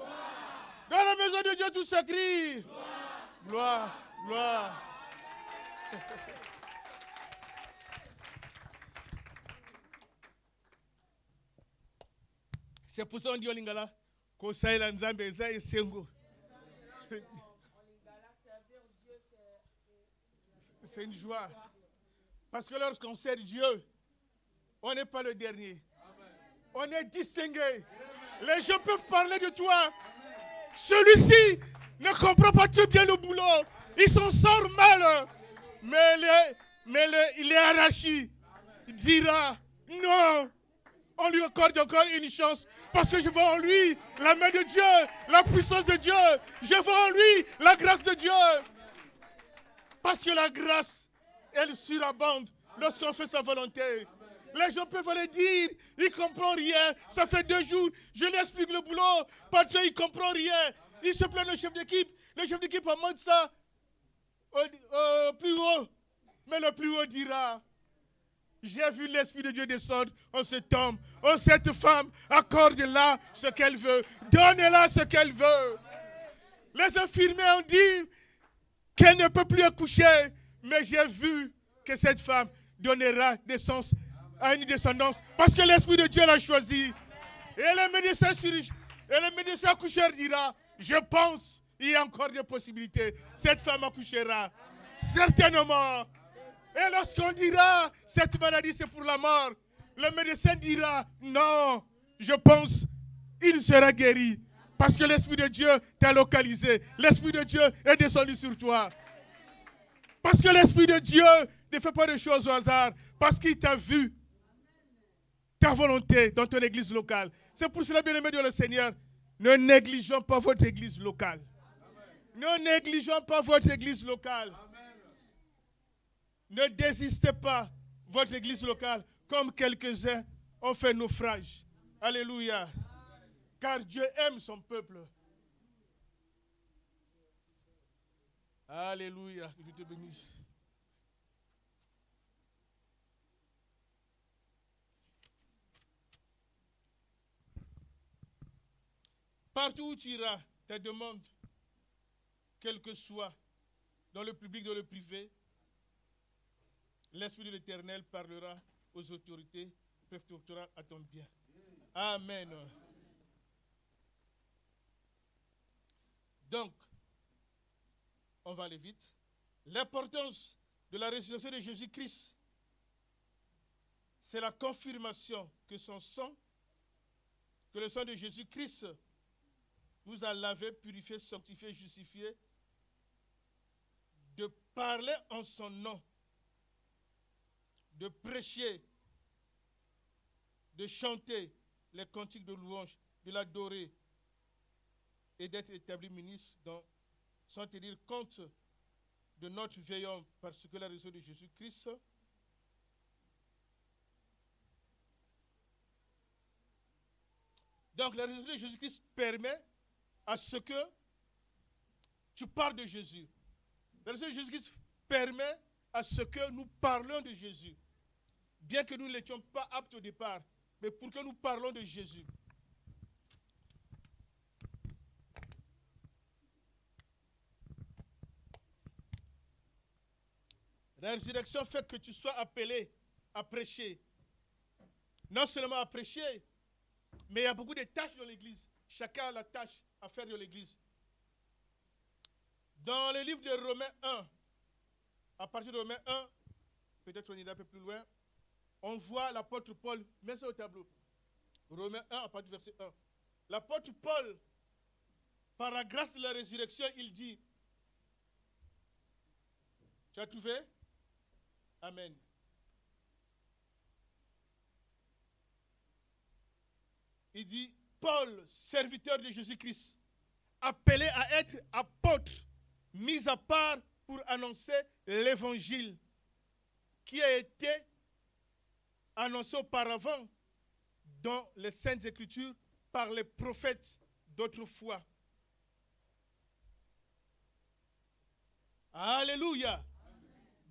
Dans la maison de Dieu, tout s'écrit. Gloire, gloire. C'est pour ça qu'on dit au Lingala, qu'on sait la Nzambe et Sengo. C'est une joie. Parce que lorsqu'on sert Dieu, on n'est pas le dernier. On est distingué. Les gens peuvent parler de toi. Celui-ci ne comprend pas très bien le boulot. Il s'en sort mal. Mais il est arraché. Il dira, non. On lui accorde encore une chance. Parce que je vois en lui la main de Dieu, la puissance de Dieu. Je vois en lui la grâce de Dieu. Parce que la grâce, elle surabonde lorsqu'on fait sa volonté. Les gens peuvent le dire, il ne comprend rien. Ça fait 2 jours, je lui explique le boulot. Patron, il ne comprend rien. Il se plaint au chef d'équipe. Le chef d'équipe monte ça au plus haut. Mais le plus haut dira, j'ai vu l'Esprit de Dieu descendre en cet homme. Oh, cette femme, accorde-la ce qu'elle veut. Donne-la ce qu'elle veut. Les infirmiers ont dit qu'elle ne peut plus accoucher. Mais j'ai vu que cette femme donnera naissance à une descendance parce que l'Esprit de Dieu l'a choisi. Et le médecin accoucheur dira, je pense, il y a encore des possibilités. Cette femme accouchera. Certainement. Et lorsqu'on dira, cette maladie c'est pour la mort, le médecin dira, non, je pense, il sera guéri. Parce que l'Esprit de Dieu t'a localisé. L'Esprit de Dieu est descendu sur toi. Parce que l'Esprit de Dieu ne fait pas de choses au hasard. Parce qu'il t'a vu ta volonté dans ton église locale. C'est pour cela, bien-aimés de le Seigneur, ne négligeons pas votre église locale. Ne négligeons pas votre église locale. Ne désistez pas votre église locale comme quelques-uns ont fait naufrage. Alléluia. Car Dieu aime son peuple. Alléluia. Que Dieu te bénisse. Partout où tu iras, ta demande, quel que soit, dans le public, dans le privé, l'Esprit de l'Éternel parlera aux autorités, préfectorales à ton bien. Amen. Donc, on va aller vite. L'importance de la résurrection de Jésus-Christ, c'est la confirmation que son sang, que le sang de Jésus-Christ nous a lavé, purifié, sanctifié, justifié, de parler en son nom, de prêcher, de chanter les cantiques de louange, de l'adorer et d'être établi ministre sans tenir compte de notre veillance parce que la résurrection de Jésus-Christ donc la résurrection de Jésus-Christ permet à ce que tu parles de Jésus. La résurrection de Jésus-Christ permet à ce que nous parlons de Jésus. Bien que nous ne l'étions pas aptes au départ, mais pour que nous parlons de Jésus. La résurrection fait que tu sois appelé à prêcher. Non seulement à prêcher, mais il y a beaucoup de tâches dans l'église. Chacun a la tâche à faire de l'église. Dans le livre de Romains 1, à partir de Romains 1, peut-être on ira un peu plus loin, on voit l'apôtre Paul, mets ça au tableau. Romains 1, à partir du verset 1. L'apôtre Paul, par la grâce de la résurrection, il dit, tu as trouvé? Amen. Il dit, Paul, serviteur de Jésus-Christ, appelé à être apôtre, mis à part pour annoncer l'évangile qui a été annoncé auparavant dans les Saintes Écritures par les prophètes d'autrefois. Alléluia.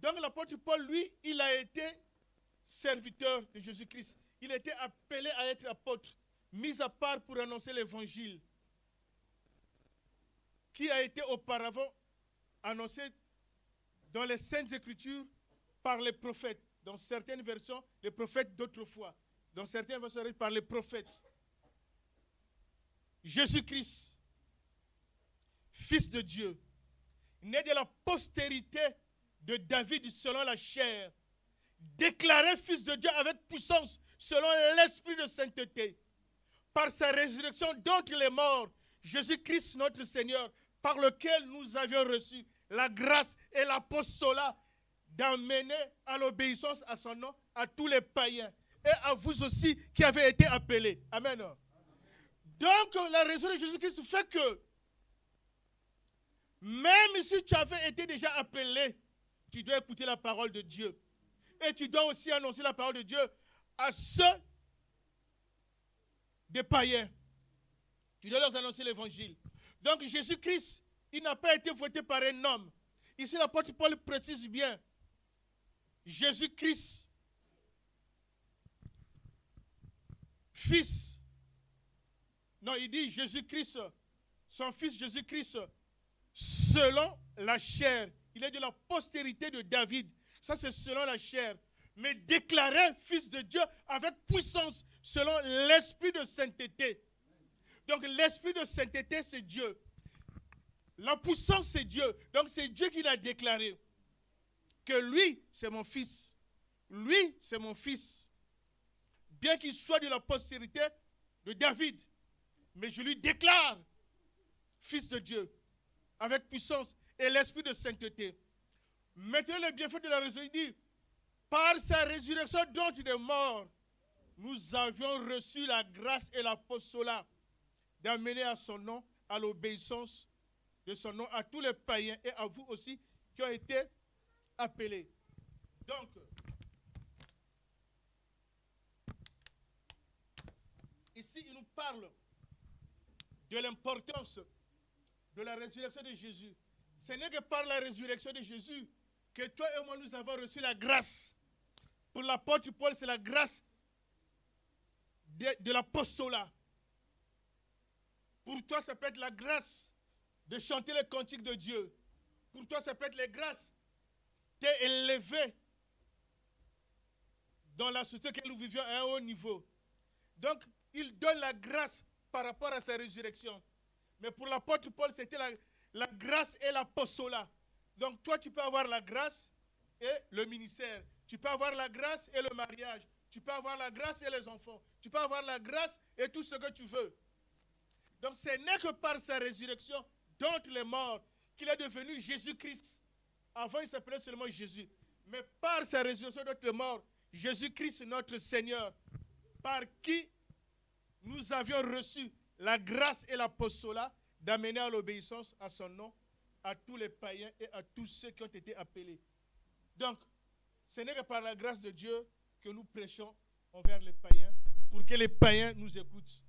Donc l'apôtre Paul, lui, il a été serviteur de Jésus-Christ. Il a été appelé à être apôtre, mis à part pour annoncer l'évangile, qui a été auparavant annoncé dans les Saintes Écritures par les prophètes. Dans certaines versions, les prophètes d'autrefois. Dans certaines versions, par les prophètes. Jésus-Christ, Fils de Dieu, né de la postérité de David selon la chair, déclaré Fils de Dieu avec puissance selon l'esprit de sainteté, par sa résurrection d'entre les morts, Jésus-Christ notre Seigneur, par lequel nous avions reçu la grâce et l'apostolat d'amener à l'obéissance à son nom à tous les païens et à vous aussi qui avez été appelés. Amen. Donc la raison de Jésus-Christ fait que même si tu avais été déjà appelé, tu dois écouter la parole de Dieu. Et tu dois aussi annoncer la parole de Dieu à ceux des païens. Tu dois leur annoncer l'évangile. Donc Jésus-Christ, il n'a pas été voté par un homme. Ici l'apôtre Paul précise bien. Jésus-Christ, fils. Non, il dit Jésus-Christ, son fils Jésus-Christ, selon la chair. Il est de la postérité de David. Ça, c'est selon la chair. Mais déclaré fils de Dieu avec puissance, selon l'esprit de sainteté. Donc, l'esprit de sainteté, c'est Dieu. La puissance, c'est Dieu. Donc, c'est Dieu qui l'a déclaré. Que lui, c'est mon fils. Lui, c'est mon fils. Bien qu'il soit de la postérité de David. Mais je lui déclare fils de Dieu. Avec puissance et l'esprit de sainteté. Maintenant, le bienfait de la résurrection, il dit, par sa résurrection d'entre les morts, nous avions reçu la grâce et l'apostolat d'amener à son nom, à l'obéissance de son nom, à tous les païens et à vous aussi qui ont été appelés. Donc, ici, il nous parle de l'importance de la résurrection de Jésus. Ce n'est que par la résurrection de Jésus que toi et moi nous avons reçu la grâce. Pour l'apôtre Paul, c'est la grâce de l'apostolat. Pour toi, ça peut être la grâce de chanter les cantiques de Dieu. Pour toi, ça peut être la grâce d'être élevé dans la société que nous vivions à un haut niveau. Donc, il donne la grâce par rapport à sa résurrection. Mais pour l'apôtre Paul, c'était la grâce et l'apostolat. Donc toi, tu peux avoir la grâce et le ministère. Tu peux avoir la grâce et le mariage. Tu peux avoir la grâce et les enfants. Tu peux avoir la grâce et tout ce que tu veux. Donc ce n'est que par sa résurrection d'entre les morts qu'il est devenu Jésus-Christ. Avant, il s'appelait seulement Jésus. Mais par sa résurrection d'entre les morts, Jésus-Christ, notre Seigneur, par qui nous avions reçu la grâce et l'apostolat d'amener à l'obéissance à son nom, à tous les païens et à tous ceux qui ont été appelés. Donc, ce n'est que par la grâce de Dieu que nous prêchons envers les païens, pour que les païens nous écoutent.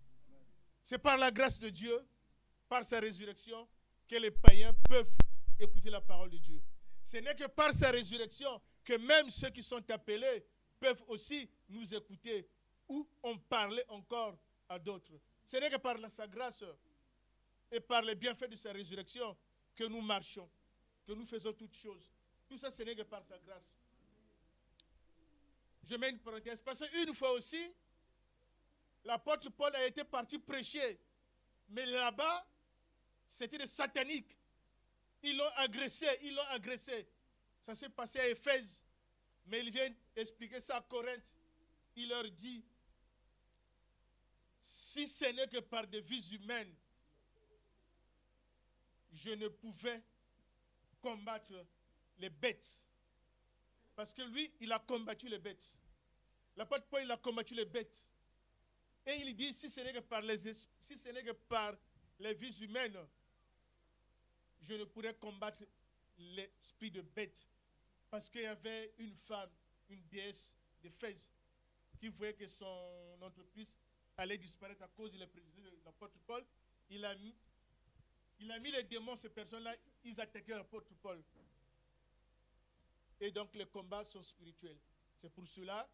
C'est par la grâce de Dieu, par sa résurrection, que les païens peuvent écouter la parole de Dieu. Ce n'est que par sa résurrection que même ceux qui sont appelés peuvent aussi nous écouter ou en parler encore à d'autres. Ce n'est que par sa grâce et par les bienfaits de sa résurrection que nous marchons, que nous faisons toutes choses. Tout ça, ce n'est que par sa grâce. Je mets une parenthèse. Parce qu'une fois aussi, l'apôtre Paul a été parti prêcher. Mais là-bas, c'était des sataniques. Ils l'ont agressé. Ça s'est passé à Éphèse. Mais il vient expliquer ça à Corinthe. Il leur dit, si ce n'est que par des vies humaines, je ne pouvais combattre les bêtes. Parce que lui, il a combattu les bêtes. L'apôtre Paul, il a combattu les bêtes. Et il dit, si ce n'est que par les vies humaines, je ne pourrais combattre l'esprit de bête. Parce qu'il y avait une femme, une déesse d'Éphèse, qui voyait que son entreprise allait disparaître à cause de la prédication de l'apôtre Paul. Il a mis les démons, ces personnes-là, ils attaquaient l'apôtre Paul. Et donc les combats sont spirituels. C'est pour cela,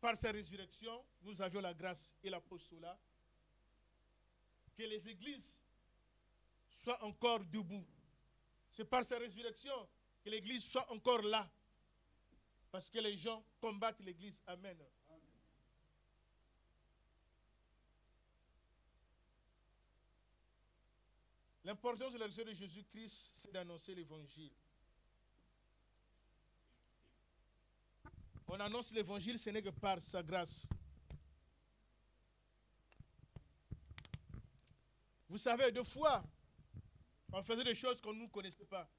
par sa résurrection, nous avions la grâce et l'apostolat, que les églises soient encore debout. C'est par sa résurrection que l'église soit encore là. Parce que les gens combattent l'église. Amen. L'importance de la résurrection de Jésus-Christ, c'est d'annoncer l'évangile. On annonce l'évangile, ce n'est que par sa grâce. Vous savez, deux fois, on faisait des choses qu'on ne connaissait pas.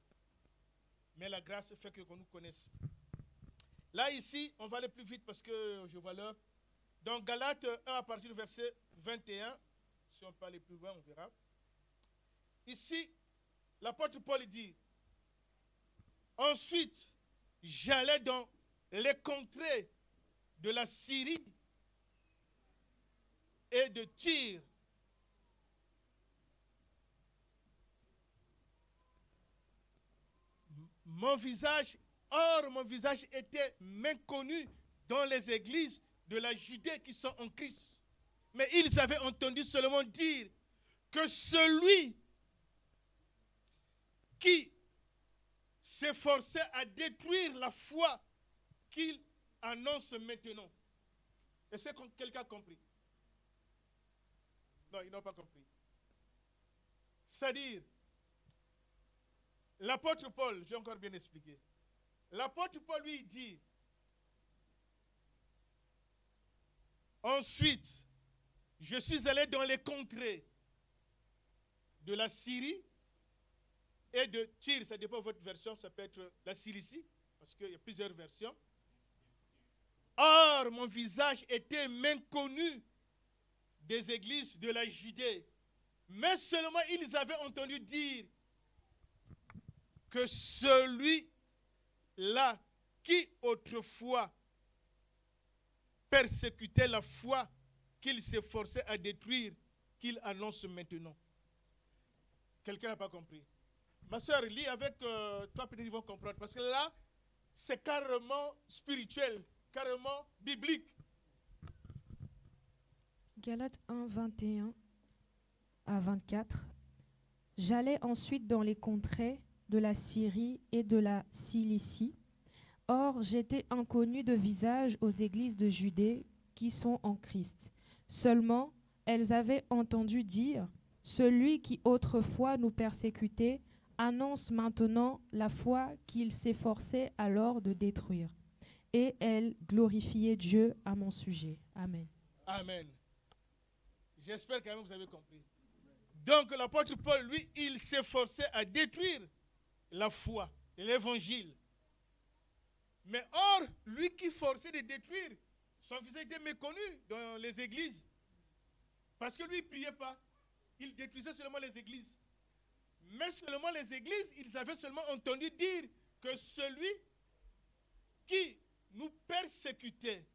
Mais la grâce fait qu'on nous connaisse. Là, ici, on va aller plus vite parce que je vois l'heure. Dans Galates 1, à partir du verset 21, si on peut aller plus loin, on verra. Ici, l'apôtre Paul dit, ensuite, j'allais dans les contrées de la Syrie et de Tyr. Mon visage était méconnu dans les églises de la Judée qui sont en Christ. Mais ils avaient entendu seulement dire que celui qui s'efforçait à détruire la foi qu'il annonce maintenant. Est-ce que quelqu'un a compris? Non, ils n'ont pas compris. C'est-à-dire, l'apôtre Paul, j'ai encore bien expliqué. L'apôtre Paul lui dit, ensuite, je suis allé dans les contrées de la Syrie et de Tyr. Ça dépend de votre version, ça peut être la Cilicie, parce qu'il y a plusieurs versions. Or, mon visage était méconnu des églises de la Judée. Mais seulement ils avaient entendu dire que celui-là qui autrefois persécutait la foi qu'il s'efforçait à détruire, qu'il annonce maintenant. Quelqu'un n'a pas compris. Ma soeur, lis avec toi, peut-être ils vont comprendre. Parce que là, c'est carrément spirituel, carrément biblique. Galates 1, 21 à 24. J'allais ensuite dans les contrées de la Syrie et de la Cilicie. Or, j'étais inconnu de visage aux églises de Judée qui sont en Christ. Seulement, elles avaient entendu dire, celui qui autrefois nous persécutait annonce maintenant la foi qu'il s'efforçait alors de détruire. Et elles glorifiaient Dieu à mon sujet. Amen. Amen. J'espère quand même que vous avez compris. Donc l'apôtre Paul, lui, il s'efforçait à détruire la foi, l'évangile. Mais or, lui qui forçait de détruire, son visage était méconnu dans les églises. Parce que lui, il ne priait pas. Il détruisait seulement les églises. Mais seulement les églises, ils avaient seulement entendu dire que celui qui nous persécutait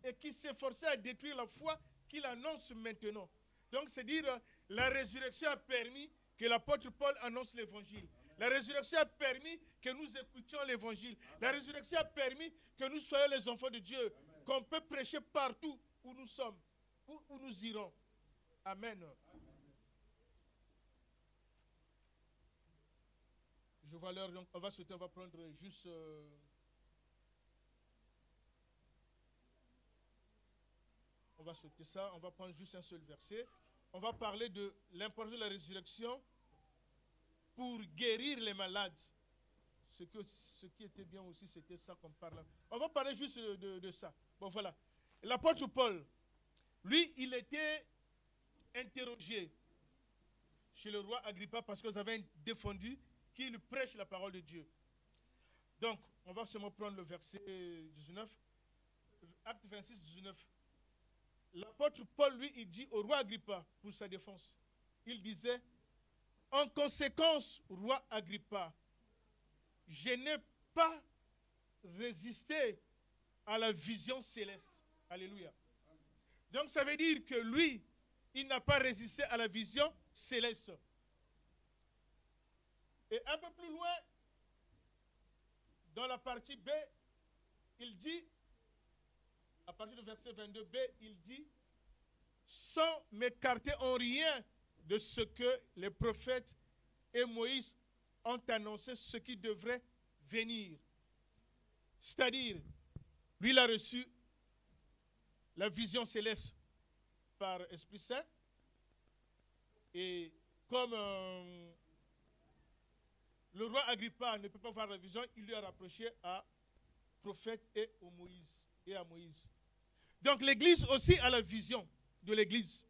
et qui s'efforçait à détruire la foi qu'il annonce maintenant. Donc, c'est dire, la résurrection a permis que l'apôtre Paul annonce l'évangile. La résurrection a permis que nous écoutions l'évangile. La résurrection a permis que nous soyons les enfants de Dieu, qu'on peut prêcher partout où nous sommes, où nous irons. Amen. Je vois l'heure, donc on va sauter, on va prendre juste... On va sauter ça, on va prendre juste un seul verset. On va parler de l'importance de la résurrection pour guérir les malades. Ce qui était bien aussi, c'était ça qu'on parle. On va parler juste de ça. Bon, voilà. L'apôtre Paul, lui, il était interrogé chez le roi Agrippa parce qu'ils avaient défendu qu'il prêche la parole de Dieu. Donc, on va seulement prendre le verset 19. Acte 26, 19. L'apôtre Paul, lui, il dit au roi Agrippa, pour sa défense, il disait, en conséquence, roi Agrippa, je n'ai pas résisté à la vision céleste. Alléluia. Donc, ça veut dire que lui, il n'a pas résisté à la vision céleste. Et un peu plus loin, dans la partie B, il dit, à partir du verset 22b, il dit, sans m'écarter en rien de ce que les prophètes et Moïse ont annoncé, ce qui devrait venir. C'est-à-dire, lui, il a reçu la vision céleste par Esprit Saint. Et comme le roi Agrippa ne peut pas voir la vision, il lui a rapproché à prophète et à Moïse. Donc l'Église aussi a la vision de l'Église.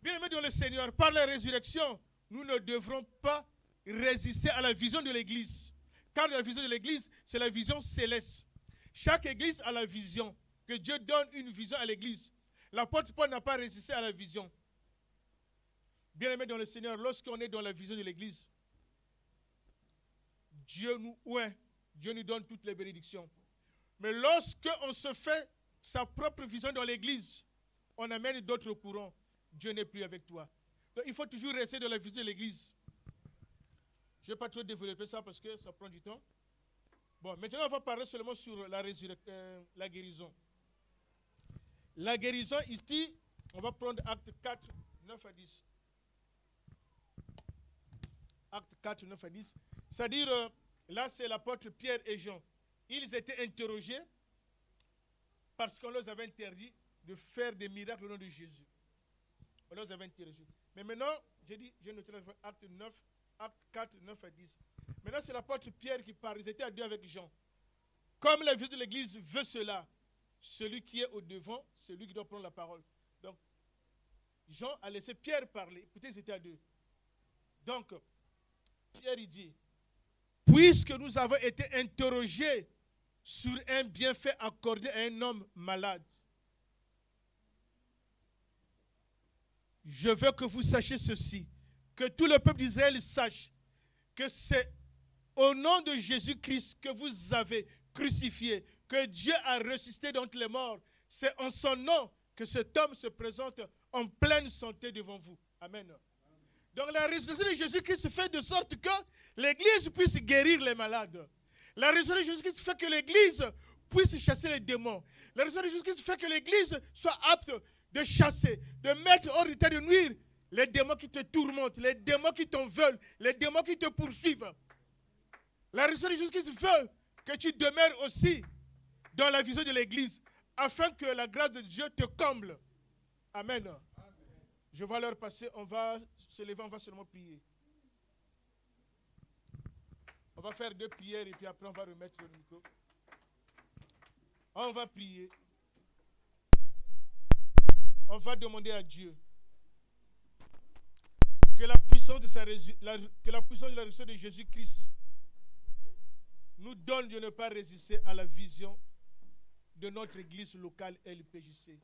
Bien-aimés dans le Seigneur, par la résurrection, nous ne devrons pas résister à la vision de l'Église. Car la vision de l'Église, c'est la vision céleste. Chaque Église a la vision. Que Dieu donne une vision à l'Église. L'apôtre Paul n'a pas résisté à la vision. Bien-aimés dans le Seigneur, lorsqu'on est dans la vision de l'Église, Dieu nous donne toutes les bénédictions. Mais lorsqu'on se fait sa propre vision dans l'Église, on amène d'autres courants. Dieu n'est plus avec toi. Donc il faut toujours rester dans la vision de l'Église. Je ne vais pas trop développer ça parce que ça prend du temps. Bon, maintenant on va parler seulement sur la guérison. La guérison, ici, on va prendre Acte 4, 9 à 10. Acte 4, 9 à 10. C'est-à-dire, là, c'est l'apôtre Pierre et Jean. Ils étaient interrogés parce qu'on leur avait interdit de faire des miracles au nom de Jésus. On leur avait interrogés. Mais maintenant, j'ai noté Acte 4, 9 à 10. Maintenant, c'est l'apôtre Pierre qui parle. Ils étaient à deux avec Jean. Comme la vie de l'Église veut cela, celui qui est au devant, c'est lui qui doit prendre la parole. Donc, Jean a laissé Pierre parler. Écoutez, ils étaient à deux. Donc, Pierre, il dit, puisque nous avons été interrogés sur un bienfait accordé à un homme malade, je veux que vous sachiez ceci, que tout le peuple d'Israël sache que c'est au nom de Jésus-Christ que vous avez crucifié, que Dieu a ressuscité d'entre les morts. C'est en son nom que cet homme se présente en pleine santé devant vous. Amen. Donc la résurrection de Jésus-Christ fait de sorte que l'Église puisse guérir les malades. La résurrection de Jésus-Christ fait que l'Église puisse chasser les démons. La résurrection de Jésus-Christ fait que l'Église soit apte de chasser, de mettre hors d'état de nuire les démons qui te tourmentent, les démons qui t'en veulent, les démons qui te poursuivent. La résurrection de Jésus-Christ veut que tu demeures aussi dans la vision de l'Église, afin que la grâce de Dieu te comble. Amen. Je vois l'heure passer, on va se lever, on va seulement prier. On va faire 2 prières et puis après on va remettre le micro. On va prier. On va demander à Dieu que la puissance de la résurrection de Jésus-Christ nous donne de ne pas résister à la vision de notre église locale LPJC.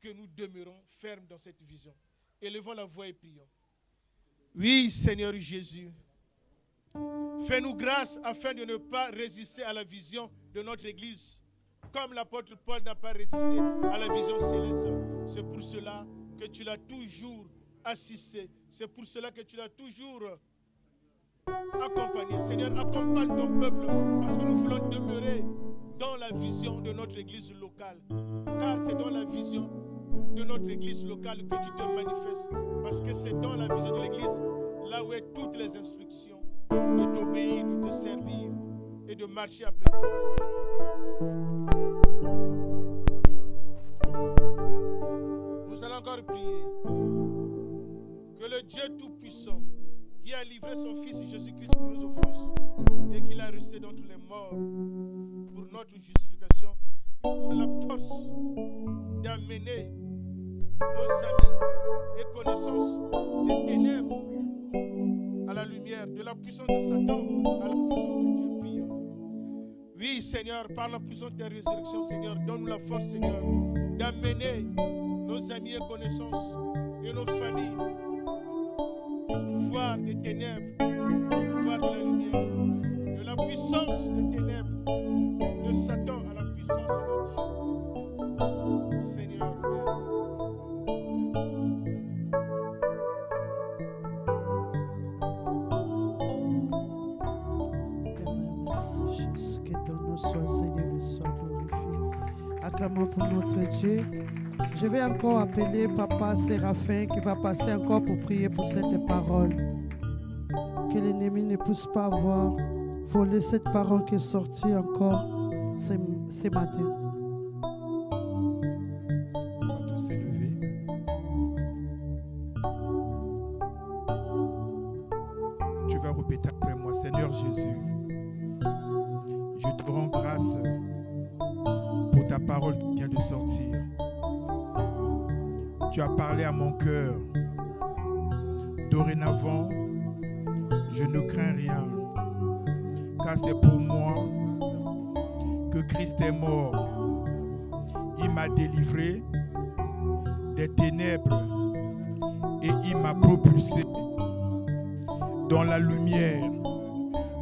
Que nous demeurons fermes dans cette vision. Élevons la voix et prions. Oui, Seigneur Jésus, fais-nous grâce afin de ne pas résister à la vision de notre église, comme l'apôtre Paul n'a pas résisté à la vision céleste. C'est pour cela que tu l'as toujours assisté. C'est pour cela que tu l'as toujours accompagné. Seigneur, accompagne ton peuple parce que nous voulons demeurer dans la vision de notre église locale. Car c'est dans la vision de notre église locale que tu te manifestes. Parce que c'est dans la vision de l'église, là où est toutes les instructions de t'obéir, de te servir et de marcher après toi. Nous allons encore prier que le Dieu Tout-Puissant, qui a livré son Fils Jésus-Christ pour nos offenses et qui l'a ressuscité d'entre les morts pour notre justification, la force d'amener nos amis et connaissances des ténèbres à la lumière, de la puissance de Satan à la puissance de Dieu. Prions. Oui, Seigneur, par la puissance de ta résurrection, Seigneur, donne-nous la force, Seigneur, d'amener nos amis et connaissances et nos familles au pouvoir des ténèbres, au pouvoir de la lumière, de la puissance des ténèbres, de Satan à la puissance de Dieu. Seigneur, vraiment pour notre Dieu. Je vais encore appeler Papa Séraphin qui va passer encore pour prier pour cette parole. Que l'ennemi ne puisse pas avoir volé cette parole qui est sortie encore ce matin. On va tous s'élever. Tu vas répéter après moi, Seigneur Jésus, je te rends grâce pour ta parole qui vient de sortir. Tu as parlé à mon cœur. Dorénavant, je ne crains rien, car c'est pour moi que Christ est mort. Il m'a délivré des ténèbres et il m'a propulsé dans la lumière.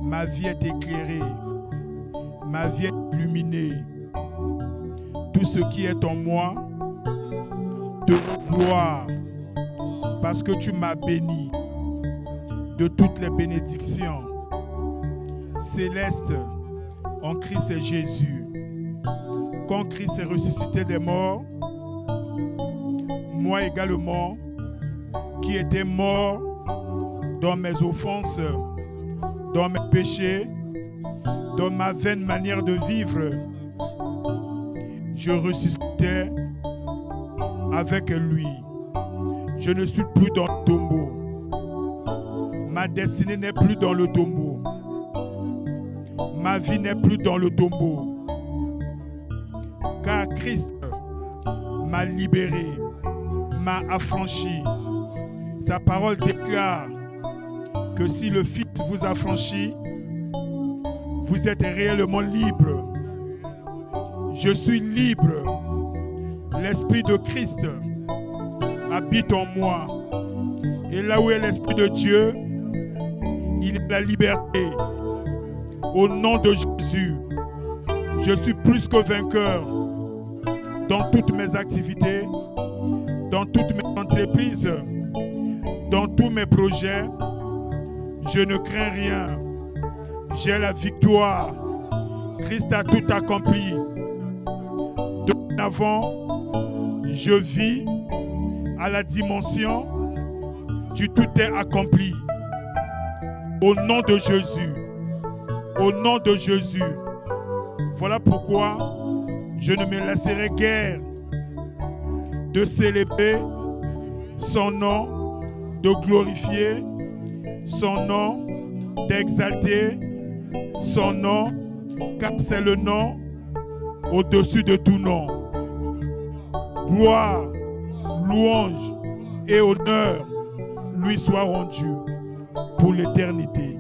Ma vie est éclairée, ma vie est illuminée. Tout ce qui est en moi de gloire, parce que tu m'as béni de toutes les bénédictions célestes en Christ Jésus. Quand Christ est ressuscité des morts, moi également, qui étais mort dans mes offenses, dans mes péchés, dans ma vaine manière de vivre, je ressuscitais avec lui. Je ne suis plus dans le tombeau. Ma destinée n'est plus dans le tombeau. Ma vie n'est plus dans le tombeau. Car Christ m'a libéré, m'a affranchi. Sa parole déclare que si le Fils vous affranchit, vous êtes réellement libre. Je suis libre. L'Esprit de Christ habite en moi. Et là où est l'Esprit de Dieu, il est la liberté. Au nom de Jésus, je suis plus que vainqueur dans toutes mes activités, dans toutes mes entreprises, dans tous mes projets. Je ne crains rien. J'ai la victoire. Christ a tout accompli. Dorénavant, je vis à la dimension du tout est accompli. Au nom de Jésus. Au nom de Jésus. Voilà pourquoi je ne me laisserai guère de célébrer son nom, de glorifier son nom, d'exalter son nom, car c'est le nom au-dessus de tout nom. Gloire, louange et honneur lui soient rendus pour l'éternité.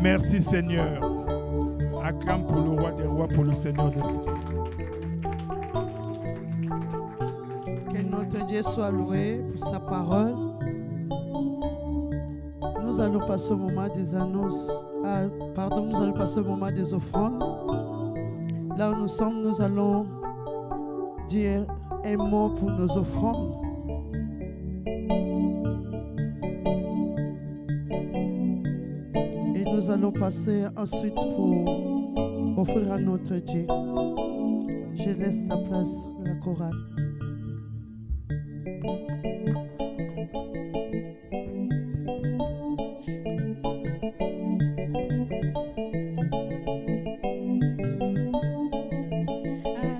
Merci Seigneur. Acclame pour le roi des rois, pour le Seigneur des Seigneurs. Que notre Dieu soit loué pour sa parole. Nous allons passer au moment des annonces. Nous allons passer au moment des offrandes. Là où nous sommes, nous allons dire un mot pour nos offrandes. Et nous allons passer ensuite pour offrir à notre Dieu. Je laisse la place à la chorale.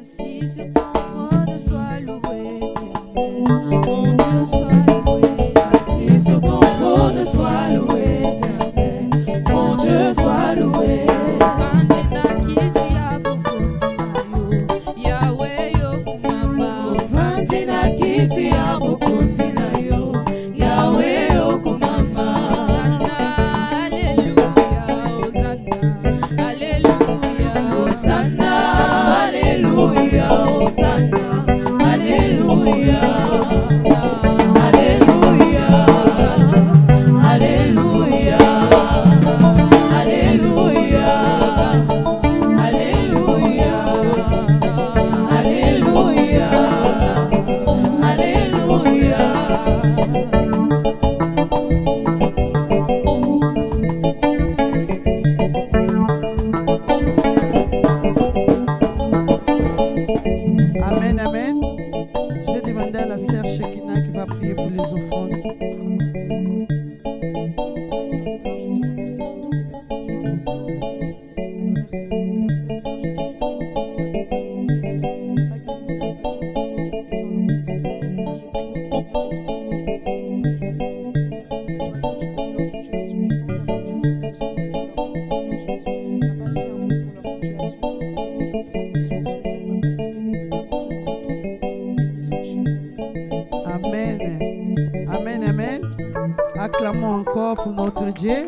Assis sur ton trône, sois loué, éternel. Mon Dieu, sois loué. Assis sur ton trône, sois loué, éternel. Mon Dieu, sois loué. Yahweh, yo kumamba. Vantina kiti ya bukunzina yo. Yahweh, yo kumamba. Hosanna, Alléluia. Hosanna, Alléluia. Hosanna, Alléluia. Alléluia. Alléluia. Alléluia. Alléluia. Alléluia. Alléluia. demander à la sœur Shekina qui va prier pour les offrandes. Acclamons encore pour notre Dieu.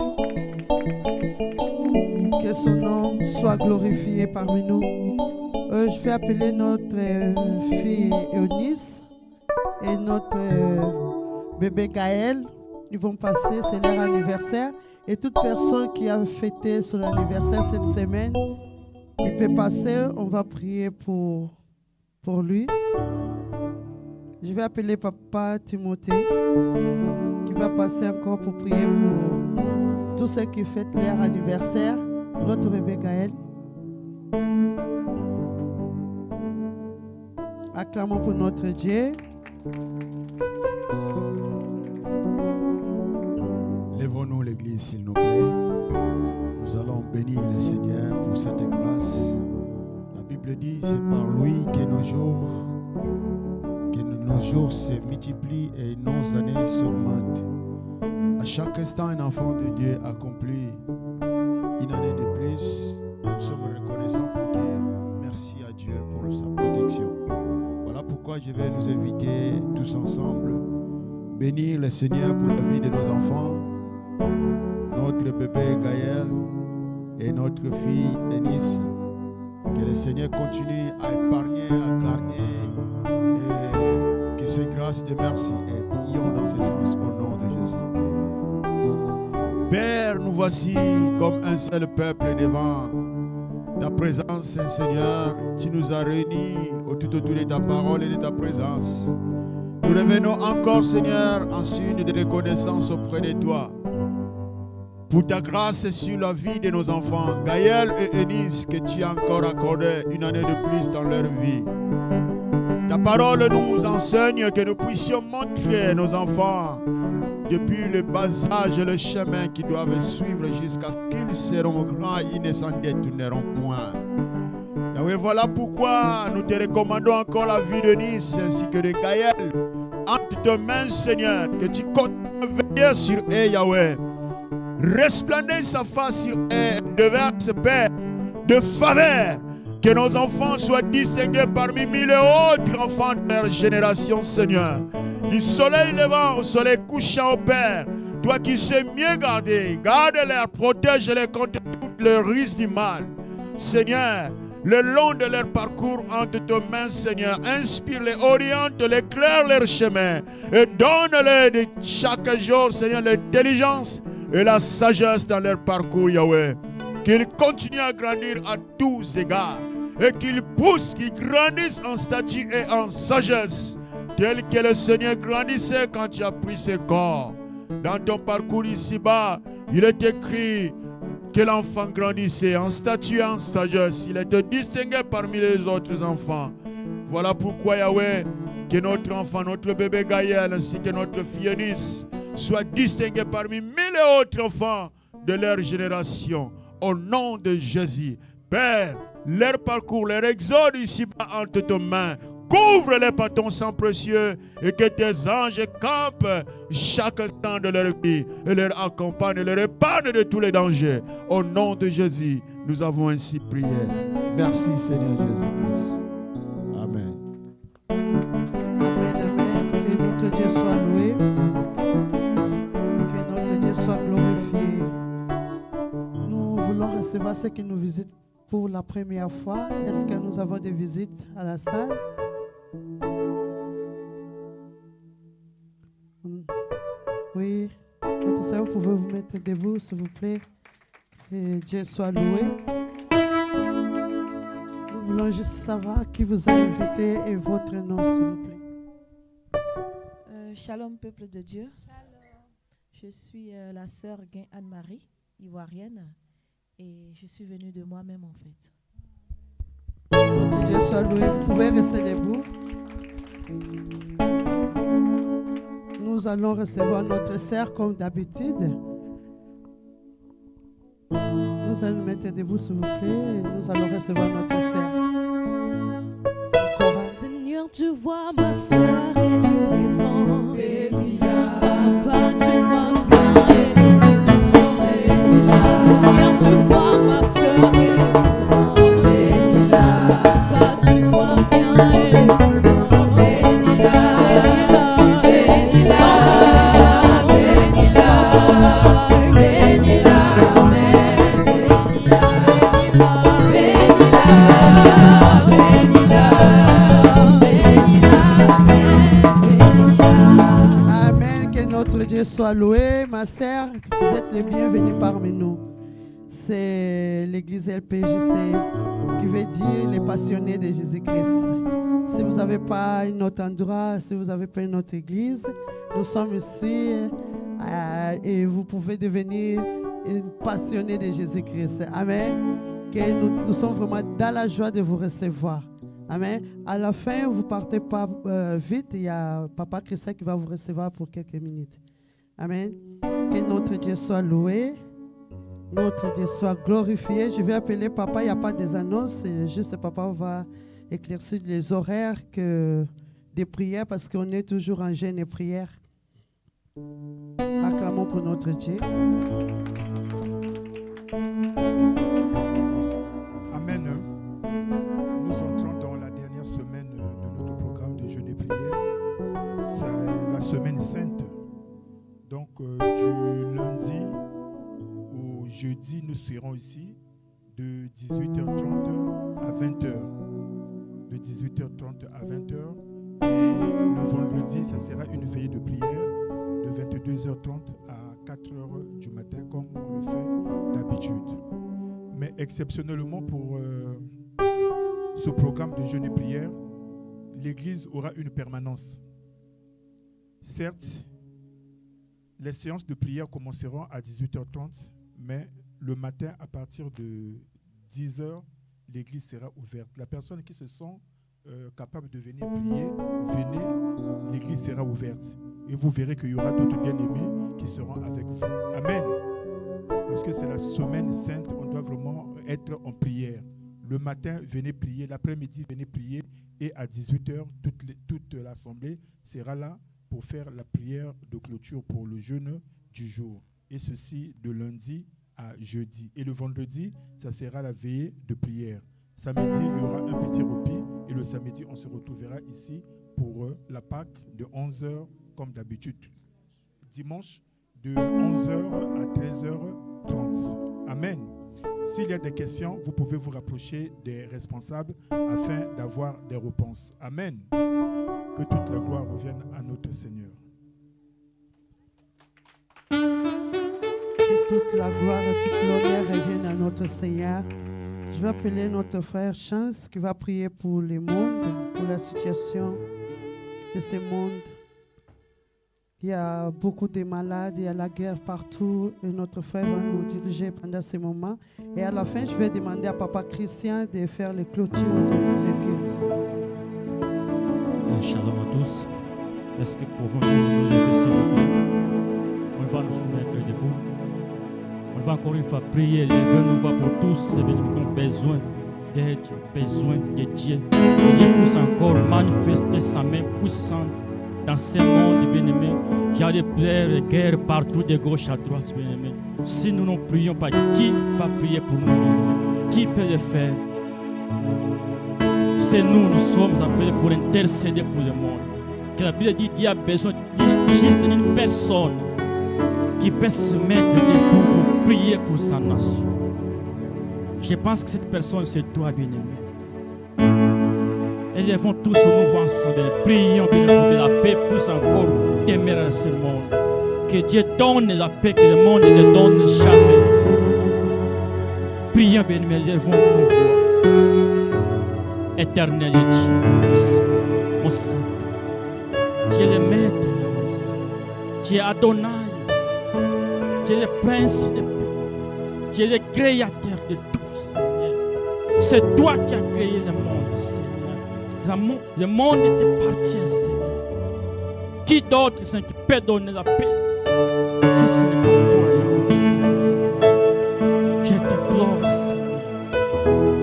Que son nom soit glorifié parmi nous. Je vais appeler notre fille Eunice et notre bébé Gaël. Ils vont passer, c'est leur anniversaire. Et toute personne qui a fêté son anniversaire cette semaine, il peut passer. On va prier pour lui. Je vais appeler papa Timothée qui va passer encore pour prier pour tous ceux qui fêtent leur anniversaire. Notre bébé Gaël. Acclamons pour notre Dieu. Lèvons-nous l'église, s'il nous plaît. Nous allons bénir le Seigneur pour cette grâce. La Bible dit, c'est par lui que nos jours se multiplient et nos années s'augmentent. À chaque instant, un enfant de Dieu accomplit une année de plus. Nous sommes reconnaissants pour Dieu. Merci à Dieu pour sa protection. Voilà pourquoi je vais nous inviter tous ensemble, bénir le Seigneur pour la vie de nos enfants, notre bébé Gaël et notre fille Eunice. Que le Seigneur continue à épargner, à garder, et que ses grâces de merci, et prions dans ce sens au nom de Jésus. Père, nous voici comme un seul peuple devant ta présence, Seigneur. Tu nous as réunis tout autour de ta parole et de ta présence. Nous revenons encore, Seigneur, en signe de reconnaissance auprès de toi pour ta grâce sur la vie de nos enfants, Gaël et Eunice, que tu as encore accordé une année de plus dans leur vie. Ta parole nous enseigne que nous puissions montrer à nos enfants depuis le bas âge le chemin qu'ils doivent suivre jusqu'à ce qu'ils seront grands et ils ne s'en détourneront point. Yahweh, voilà pourquoi nous te recommandons encore la vie de Nice ainsi que de Gaël. Entre tes mains, Seigneur, que tu continues à veiller sur eux, Yahweh. Resplendez sa face sur eux, déverse, Père, de faveur. Que nos enfants soient distingués parmi mille autres enfants de leur génération, Seigneur. Du soleil levant au soleil couchant, au Père. Toi qui sais mieux garder, garde-les, protège-les contre toutes les risques du mal. Seigneur, le long de leur parcours entre tes mains, Seigneur, inspire-les, oriente-les, éclaire leur chemin et donne-les de chaque jour, Seigneur, l'intelligence et la sagesse dans leur parcours, Yahweh. Qu'ils continuent à grandir à tous égards et qu'ils poussent, qu'ils grandissent en statut et en sagesse, tel que le Seigneur grandissait quand tu as pris ses corps. Dans ton parcours ici-bas, il est écrit que l'enfant grandissait en statut et en sagesse. Il était distingué parmi les autres enfants. Voilà pourquoi, Yahweh, que notre enfant, notre bébé Gaël, ainsi que notre fille Eunice, soient distingués parmi mille autres enfants de leur génération. Au nom de Jésus, Père, leur parcours, leur exode ici-bas entre tes mains, couvre-les par ton sang précieux et que tes anges campent chaque instant de leur vie et leur accompagnent et leur épargnent de tous les dangers. Au nom de Jésus, nous avons ainsi prié. Merci Seigneur Jésus-Christ. Amen. Amen, amen. Que notre Dieu soit loué. Que notre Dieu soit glorifié. Nous voulons recevoir ceux qui nous visitent pour la première fois. Est-ce que nous avons des visites à la salle? Oui. Votre sœur, vous pouvez vous mettre debout, s'il vous plaît. Que Dieu soit loué. Nous voulons juste savoir qui vous a invité et votre nom, s'il vous plaît. Shalom, peuple de Dieu. Je suis la sœur Gain Anne-Marie, ivoirienne, et je suis venue de moi-même en fait. Votre Dieu soit loué. Vous pouvez rester debout. Nous allons recevoir notre sœur comme d'habitude. Nous allons nous mettre debout s'il vous plaît et nous allons recevoir notre sœur. Seigneur, tu vois ma sœur, elle est présente. Papa, tu vois bien, elle est présente. Seigneur, tu vois ma sœur, elle est présente. Papa, tu vois bien, elle est présente. Amen, que notre Dieu soit loué. Ma sœur, vous êtes les bienvenus parmi nous. C'est l'église LPJC qui veut dire les passionnés de Jésus-Christ. Si vous n'avez pas un autre endroit, si vous n'avez pas une autre église, nous sommes ici et vous pouvez devenir une passionnée de Jésus-Christ. Amen. Que nous sommes vraiment dans la joie de vous recevoir. Amen. À la fin, vous ne partez pas vite. Il y a Papa Christian qui va vous recevoir pour quelques minutes. Amen. Que notre Dieu soit loué. Notre Dieu soit glorifié. Je vais appeler Papa. Il n'y a pas des annonces. Juste Papa va éclaircir les horaires des prières parce qu'on est toujours en jeûne et prière. Acclamons pour notre Dieu. Amen. Nous entrons dans la dernière semaine de notre programme de jeûne et prière. C'est la semaine sainte. Donc du lundi au jeudi, nous serons ici de 18h30 à 20h. De 18h30 à 20h. Et le vendredi, ça sera une veillée de prière de 22h30 à 4h du matin, comme on le fait d'habitude. Mais exceptionnellement pour ce programme de jeûne et prière, l'Église aura une permanence. Certes, les séances de prière commenceront à 18h30, mais le matin, à partir de 10h, l'Église sera ouverte. La personne qui se sent capable de venir prier, venez, l'Église sera ouverte. Et vous verrez qu'il y aura d'autres bien-aimés qui seront avec vous. Amen. Parce que c'est la semaine sainte, on doit vraiment être en prière. Le matin, venez prier. L'après-midi, venez prier. Et à 18h, toute l'assemblée sera là pour faire la prière de clôture pour le jeûne du jour. Et ceci de lundi à jeudi. Et le vendredi, ça sera la veillée de prière. Samedi, il y aura un petit repas. Et le samedi, on se retrouvera ici pour la Pâque de 11h comme d'habitude. Dimanche, de 11h à 13h30. Amen. S'il y a des questions, vous pouvez vous rapprocher des responsables afin d'avoir des réponses. Amen. Que toute la gloire revienne à notre Seigneur. Que toute la gloire et toute l'honneur reviennent à notre Seigneur. Je vais appeler notre frère Chance qui va prier pour le monde, pour la situation de ce monde. Il y a beaucoup de malades, il y a la guerre partout et notre frère va nous diriger pendant ces moments. Et à la fin, je vais demander à Papa Christian de faire les clôtures de ce culte. Shalom à tous. Est-ce que pouvons-nous nous lever s'il vous plaît? On va nous mettre debout. On va encore une fois prier. Levez-nous va pour tous ceux qui ont besoin d'aide, besoin de Dieu. Il puisse encore manifester sa main puissante dans ce monde, bien-aimé. Il y a des plaies et guerres partout, de gauche à droite, bien-aimé. Si nous ne prions pas, qui va prier pour nous, bien-aimé? Qui peut le faire? C'est nous sommes appelés pour intercéder pour le monde. Que la Bible dit qu'il y a besoin juste d'une personne qui peut se mettre debout pour prier pour sa nation. Je pense que cette personne, c'est toi, bien-aimé. Élevons tous nos voix ensemble. Prions bien pour que la paix puisse encore demeurer dans ce monde. Que Dieu donne la paix que le monde ne donne jamais. Prions bien, mais élevons nos voix. Éternel Dieu, mon Saint, tu es le Maître, tu es Adonai, tu es le Prince de paix, tu es le Créateur de tout, Seigneur. C'est toi qui as créé le monde, Seigneur. Le monde t'appartient, Seigneur. Qui d'autre, Seigneur, qui peut donner la paix? Si ce n'est pas toi, Yahweh, Seigneur. Je t'implore, Seigneur,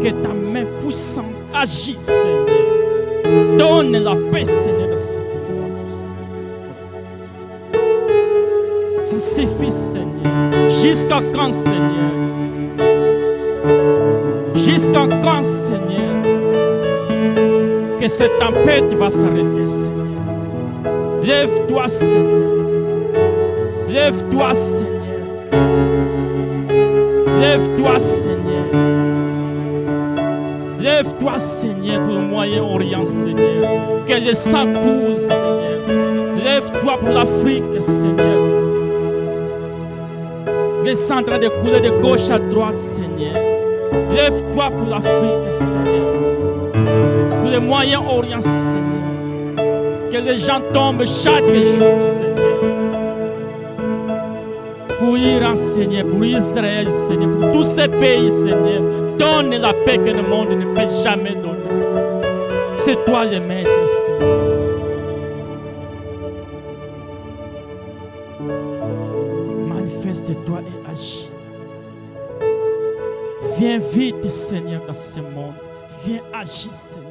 que ta main puissante agisse, Seigneur. Donne la paix, Seigneur, dans cette monde. Ça suffit, Seigneur. Jusqu'à quand, Seigneur? Jusqu'à quand, Seigneur? Que cette tempête va s'arrêter, Seigneur. Lève-toi, Seigneur. Lève-toi, Seigneur. Lève-toi, Seigneur. Lève-toi, Seigneur, pour le Moyen-Orient, Seigneur. Que le sang coule, Seigneur. Lève-toi pour l'Afrique, Seigneur. Le sang en train de couler de gauche à droite, Seigneur. Lève-toi pour l'Afrique, Seigneur. Pour le Moyen-Orient, Seigneur. Que les gens tombent chaque jour, Seigneur. Pour l'Iran, Seigneur, pour Israël, Seigneur, pour tous ces pays, Seigneur. Donne la paix que le monde ne peut jamais donner. C'est toi le maître, Seigneur. Manifeste-toi et agis. Viens vite, Seigneur, dans ce monde. Viens agir, Seigneur.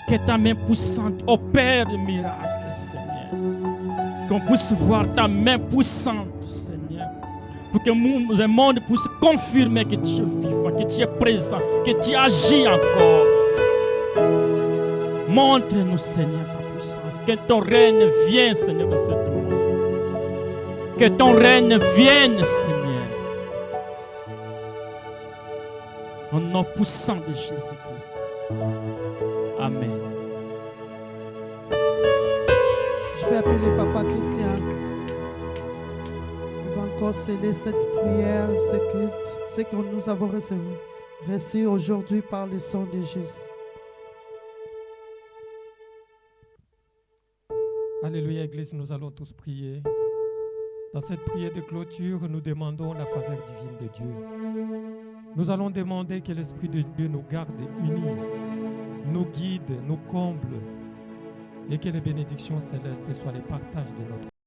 Que ta main puissante opère le miracle, Seigneur. Qu'on puisse voir ta main puissante, Seigneur. Pour que le monde puisse confirmer que tu es vivant, que tu es présent, que tu agis encore. Montre-nous, Seigneur, ta puissance. Que ton règne vienne, Seigneur, dans ce monde. Que ton règne vienne, Seigneur. Au nom puissant de Jésus-Christ. Amen. Je vais appeler Papa Christian. Il va encore sceller cette prière, ce culte, ce que nous avons reçu aujourd'hui par le sang de Jésus. Alléluia, Église, nous allons tous prier. Dans cette prière de clôture, nous demandons la faveur divine de Dieu. Nous allons demander que l'Esprit de Dieu nous garde unis, nous guide, nous comble et que les bénédictions célestes soient les partages de notre